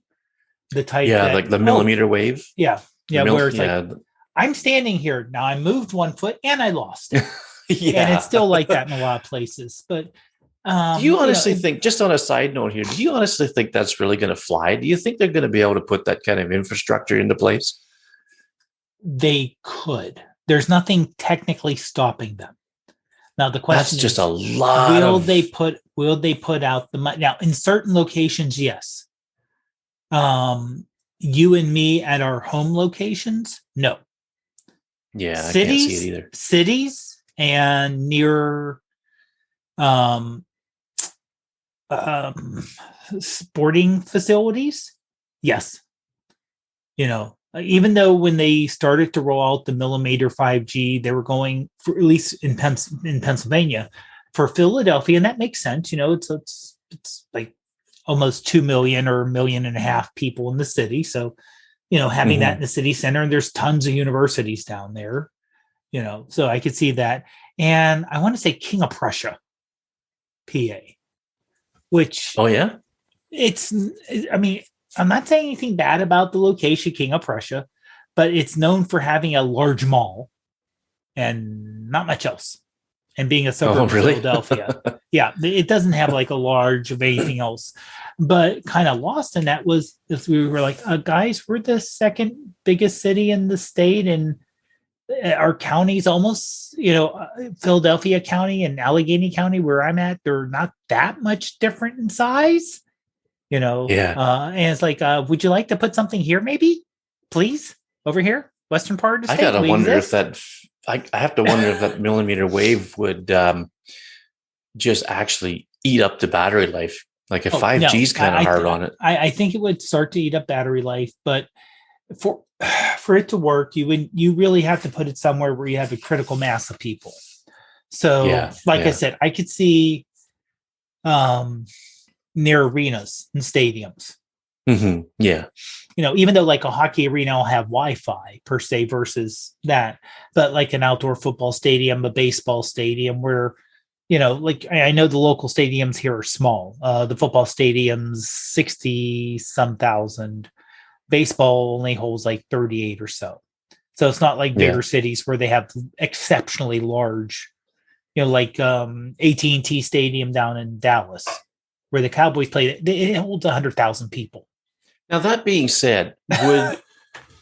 The type, like the millimeter wave. Yeah, where it's like, I'm standing here now, I moved 1 foot and I lost it. And it's still like that in a lot of places. But do you honestly think, just on a side note here, do you honestly think that's really going to fly? Do you think they're going to be able to put that kind of infrastructure into place? They could. There's nothing technically stopping them. Now the question is, just a lot. Will they put out the money? Now in certain locations, yes. You and me at our home locations, no. Yeah, cities, I can't see it either. Cities and near sporting facilities, yes. Even though when they started to roll out the millimeter 5G, they were going for, at least in Pennsylvania, for Philadelphia, and that makes sense. It's like almost 2 million or 1.5 million people in the city. So, having that in the city center, and there's tons of universities down there, so I could see that. And I want to say King of Prussia, PA, which, I'm not saying anything bad about the location, King of Prussia, but it's known for having a large mall and not much else. And being a suburb of Philadelphia. Yeah, it doesn't have like a large of anything else. But kind of lost in that was, if we were like, guys, we're the second biggest city in the state, and our counties almost, Philadelphia County and Allegheny County, where I'm at, they're not that much different in size. And it's like, would you like to put something here, maybe, please, over here, western part of the state? I gotta wonder if that. I have to wonder if that millimeter wave would just actually eat up the battery life. Like if 5G is kind of hard on it. I think it would start to eat up battery life, but for it to work, you really have to put it somewhere where you have a critical mass of people. So, I said, I could see near arenas and stadiums. Mm-hmm. Yeah. Even though like a hockey arena will have Wi-Fi per se versus that, but like an outdoor football stadium, a baseball stadium where, like I know the local stadiums here are small. The football stadium's 60 some thousand. Baseball only holds like 38 or so. So it's not like bigger cities where they have exceptionally large, like AT&T Stadium down in Dallas, where the Cowboys played. It holds 100,000 people. Now that being said, would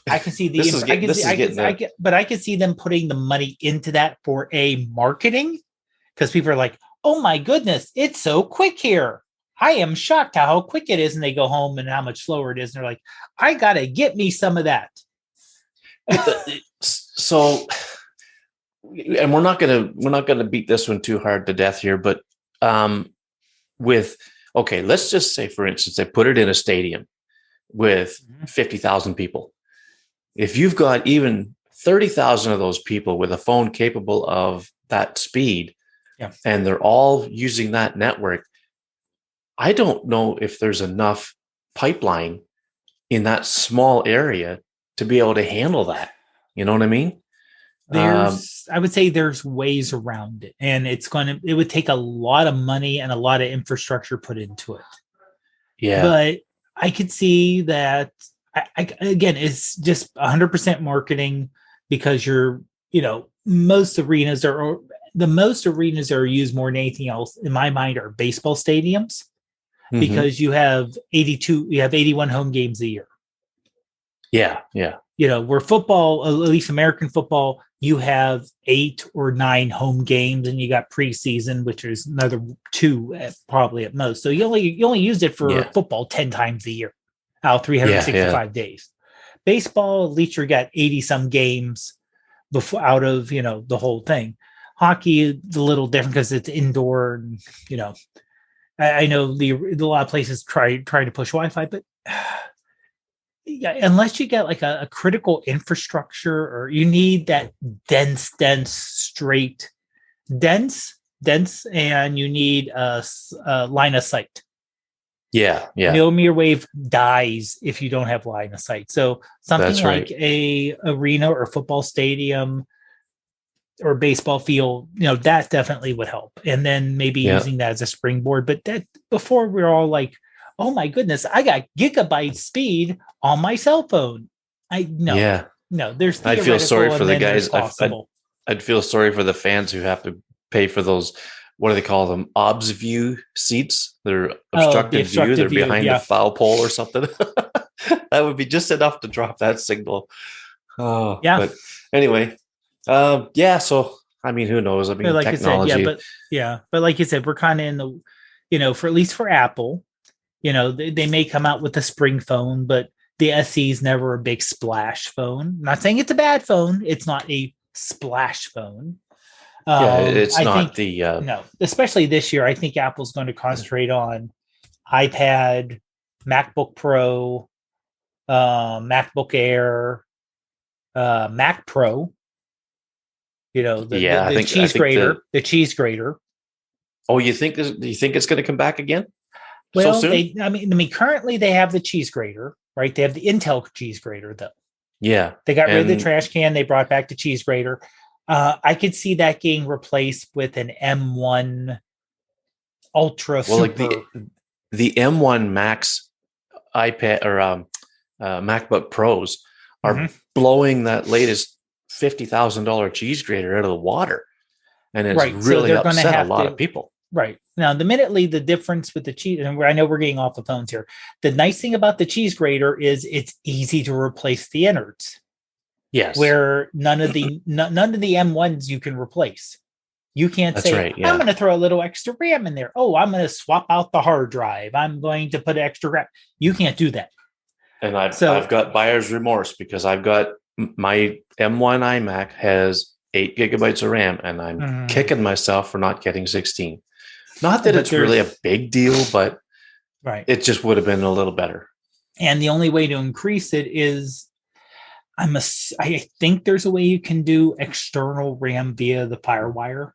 I can see this is getting this is getting but I can see them putting the money into that for a marketing, because people are like, "Oh my goodness, it's so quick here. I am shocked how quick it is." And they go home and how much slower it is. And they're like, "I gotta get me some of that." so, and we're not gonna beat this one too hard to death here, but with okay, let's just say, for instance, they put it in a stadium with 50,000 people. If you've got even 30,000 of those people with a phone capable of that speed, Yeah. and they're all using that network, I don't know if there's enough pipeline in that small area to be able to handle that. You know what I mean? I would say there's ways around it, and it would take a lot of money and a lot of infrastructure put into it. Yeah. But I could see that. Again, it's just 100% marketing, because most arenas are used more than anything else in my mind are baseball stadiums, because you have 81 home games a year. Yeah. Where football, at least American football, you have 8 or 9 home games, and you got preseason, which is another 2 probably at most. So you only use it for football 10 times a year, out of 365 days. Baseball, at least you got 80 some games before out of the whole thing. Hockey is a little different because it's indoor, and I know a lot of places try to push Wi-Fi, but yeah, unless you get like a critical infrastructure, or you need that dense, straight, dense, and you need a line of sight. Yeah. Millimeter wave dies if you don't have line of sight. So something like a arena or football stadium or baseball field, that definitely would help. And then maybe using that as a springboard. But that before we're all like, oh my goodness, I got gigabyte speed on my cell phone. There's I feel sorry for the guys. I'd feel sorry for the fans who have to pay for those. What do they call them? Obs view seats. They're obstructed view. They're behind the foul pole or something. That would be just enough to drop that signal. Oh, yeah. But anyway, So I mean, who knows? I mean, like technology. But like you said, we're kind of in the, for at least for Apple, they may come out with a spring phone, but the SE is never a big splash phone. I'm not saying it's a bad phone. It's not a splash phone. It's not no, especially this year. I think Apple's going to concentrate on iPad, MacBook Pro, MacBook Air, Mac Pro. The cheese grater. The cheese grater. Oh, do you think it's going to come back again? Well, so soon? Currently they have the cheese grater, right? They have the Intel cheese grater, though. Yeah, they got rid of the trash can. They brought back the cheese grater. I could see that getting replaced with an M1 Ultra Super. Like the M1 Max iPad or MacBook Pros are blowing that latest $50,000 cheese grater out of the water, and it's really upset a lot of people. Right. Now, the difference with the cheese, and I know we're getting off the phones here. The nice thing about the cheese grater is it's easy to replace the innards. Yes. Where none of the M1s you can replace. You can't say, I'm going to throw a little extra RAM in there. Oh, I'm going to swap out the hard drive. I'm going to put extra RAM. You can't do that. And I've got buyer's remorse, because I've got my M1 iMac has 8 gigabytes of RAM, and I'm kicking myself for not getting 16. Not that it's really a big deal, but it just would have been a little better. And the only way to increase it is, I think there's a way you can do external RAM via the FireWire.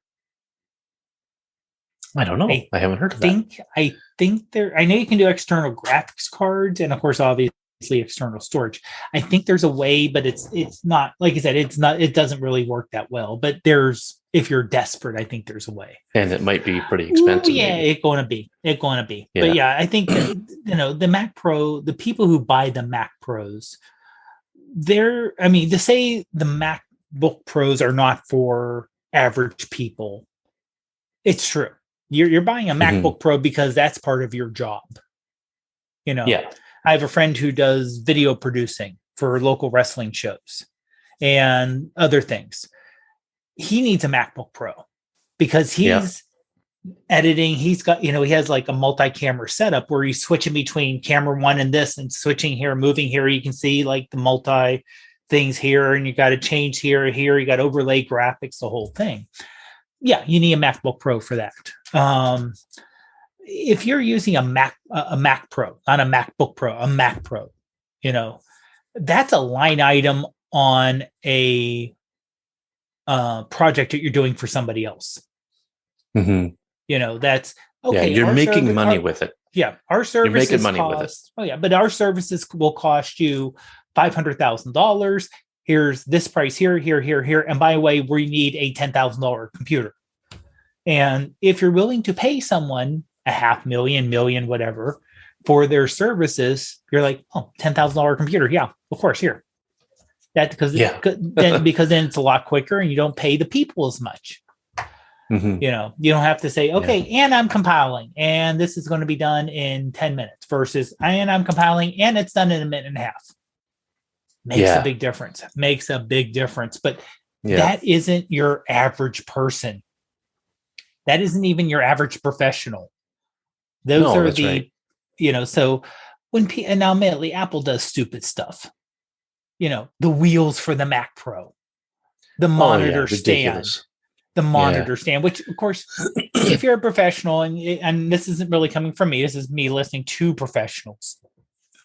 I don't know. I haven't heard of that. I know you can do external graphics cards, and of course, obviously external storage. I think there's a way, but it's not, like I said, it doesn't really work that well. But if you're desperate, I think there's a way. And it might be pretty expensive. It's going to be. Yeah. But yeah, I think the Mac Pro, the people who buy the Mac Pros, to say the MacBook Pros are not for average people It's true. You're buying a Mhm. MacBook Pro because that's part of your job. You know, Yeah. I have a friend who does video producing for local wrestling shows and other things. He needs a MacBook Pro because Yeah. he's editing. He's got, he has like a multi-camera setup where he's switching between camera one and this and switching here, moving here. You can see like the multi things here, and you got to change here. You got overlay graphics, the whole thing. Yeah, you need a MacBook Pro for that. If you're using a Mac Pro, not a MacBook Pro, a Mac Pro, you know, that's a line item on a project that you're doing for somebody else. Mhm. That's Yeah. okay. You're Our making service, money with it. our You're making services money with it. cost. Oh yeah, but our services will cost you $500,000. Here's this price here, and by the way, we need a $10,000 computer. And if you're willing to pay someone a half million, million, whatever for their services, you're like, oh, $10,000 computer. Yeah, of course, here. That Yeah. because then it's a lot quicker and you don't pay the people as much. Mhm. You don't have to say, Yeah. okay, and I'm compiling, and this is going to be done in 10 minutes versus, and I'm compiling, and it's done in a minute and a half. Makes a Yeah. big difference. Makes a big difference. But Yeah. that isn't your average person. That isn't even your average professional. Those No, are that's right. so and now admittedly, Apple does stupid stuff. The wheels for the Mac Pro, the Oh yeah, monitor stand, ridiculous. Yeah. which of course, if you're a professional, and this isn't really coming from me, this is me listening to professionals.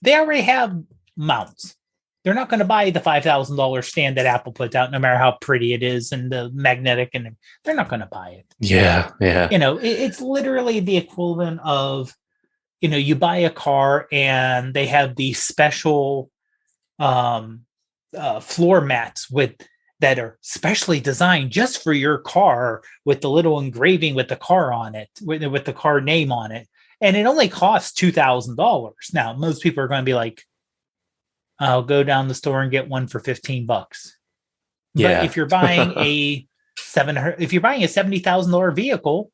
They already have mounts. They're not going to buy the $5,000 stand that Apple puts out, no matter how pretty it is and the magnetic, and they're not going to buy it. Yeah. Yeah. It's literally the equivalent of, you buy a car and they have these special um, floor mats that are specially designed just for your car with the little engraving with the car on it, with the car name on it. And it only costs $2,000. Now, most people are going to be like, I'll go down the store and get one for $15. But Yeah. if you're buying if you're buying a $70,000 vehicle,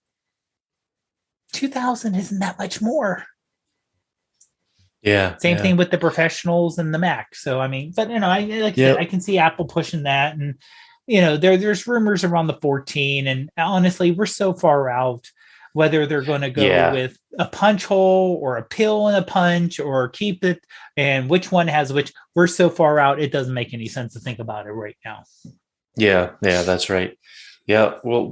2,000 isn't that much more. Yeah. Same Yeah. thing with the professionals and the Mac. So I mean, but I like I said, I can see Apple pushing that, and there's rumors around the 14, and honestly, we're so far out. Whether they're going to go Yeah. with a punch hole or a pill and a punch or keep it, and which one has which, we're so far out, it doesn't make any sense to think about it right now. Yeah. Yeah. That's right. Yeah. We'll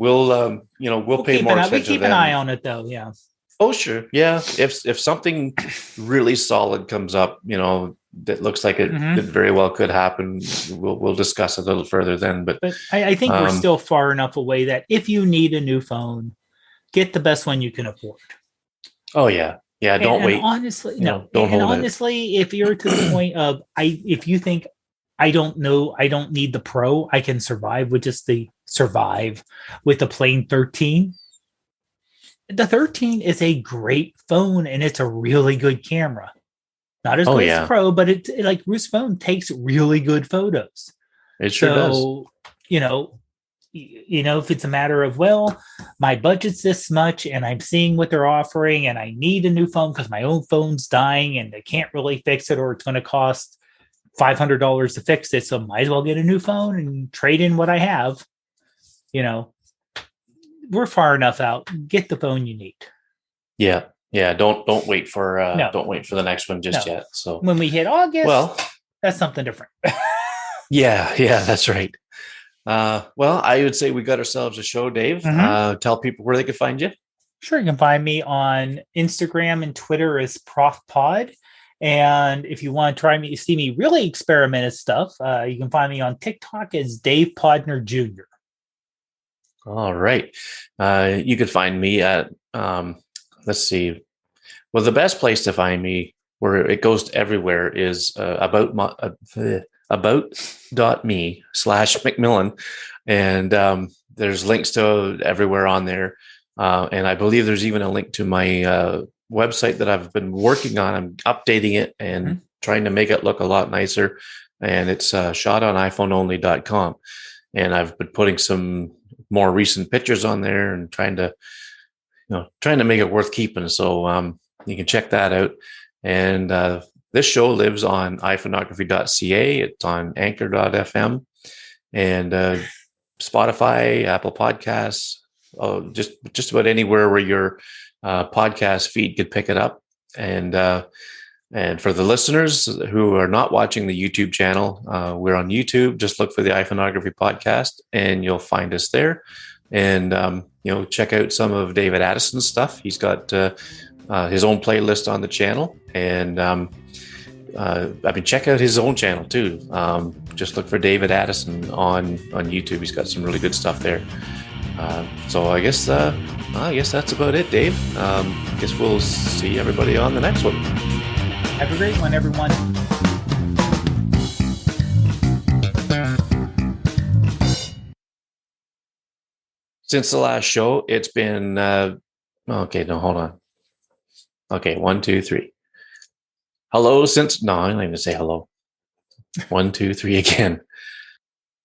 pay more We attention to keep an eye them. on it though. Yeah. Oh, sure. Yeah. If something really solid comes up, that looks like it very well could happen, we'll discuss it a little further then. But I think we're still far enough away that if you need a new phone, get the best one you can afford. Oh yeah. Yeah. Don't wait. Honestly, no. Don't And hold it. honestly, if you're to the point of if you think I don't know, I don't need the Pro, I can survive with just the plain 13. The 13 is a great phone and it's a really good camera. Not as good as Pro, but it like Bruce's phone takes really good photos. It sure does. If it's a matter of, well, my budget's this much and I'm seeing what they're offering and I need a new phone because my own phone's dying and they can't really fix it, or it's going to cost $500 to fix it. So might as well get a new phone and trade in what I have. We're far enough out. Get the phone you need. Yeah. Yeah. Don't wait for the next one just yet. So when we hit August, that's something different. Yeah. That's right. Well, I would say we got ourselves a show, Dave. Tell people where they can find you. Sure. You can find me on Instagram and Twitter as Prof Pod. And if you want to see me really experiment at stuff, you can find me on TikTok as Dave Podner Jr. All right. You could find me at, let's see. Well, the best place to find me, where it goes everywhere, is about.me/McMillan. And there's links to everywhere on there. And I believe there's even a link to my website that I've been working on. I'm updating it and trying to make it look a lot nicer. And it's shot on iPhoneonly.com. And I've been putting some more recent pictures on there and trying to make it worth keeping. So you can check that out. And this show lives on iPhoneography.ca. It's on Anchor.fm and Spotify, Apple Podcasts, just about anywhere where your podcast feed could pick it up. And for the listeners who are not watching the YouTube channel, we're on YouTube. Just look for the iPhoneography podcast, and you'll find us there. And check out some of David Addison's stuff. He's got his own playlist on the channel, and check out his own channel too. Just look for David Addison on YouTube. He's got some really good stuff there. So I guess that's about it, Dave. Guess we'll see everybody on the next one. Have a great one, everyone. Since the last show, it's been okay. No, hold on. Okay, 1, 2, 3. Hello. I'm not even gonna say hello. 1, 2, 3 again.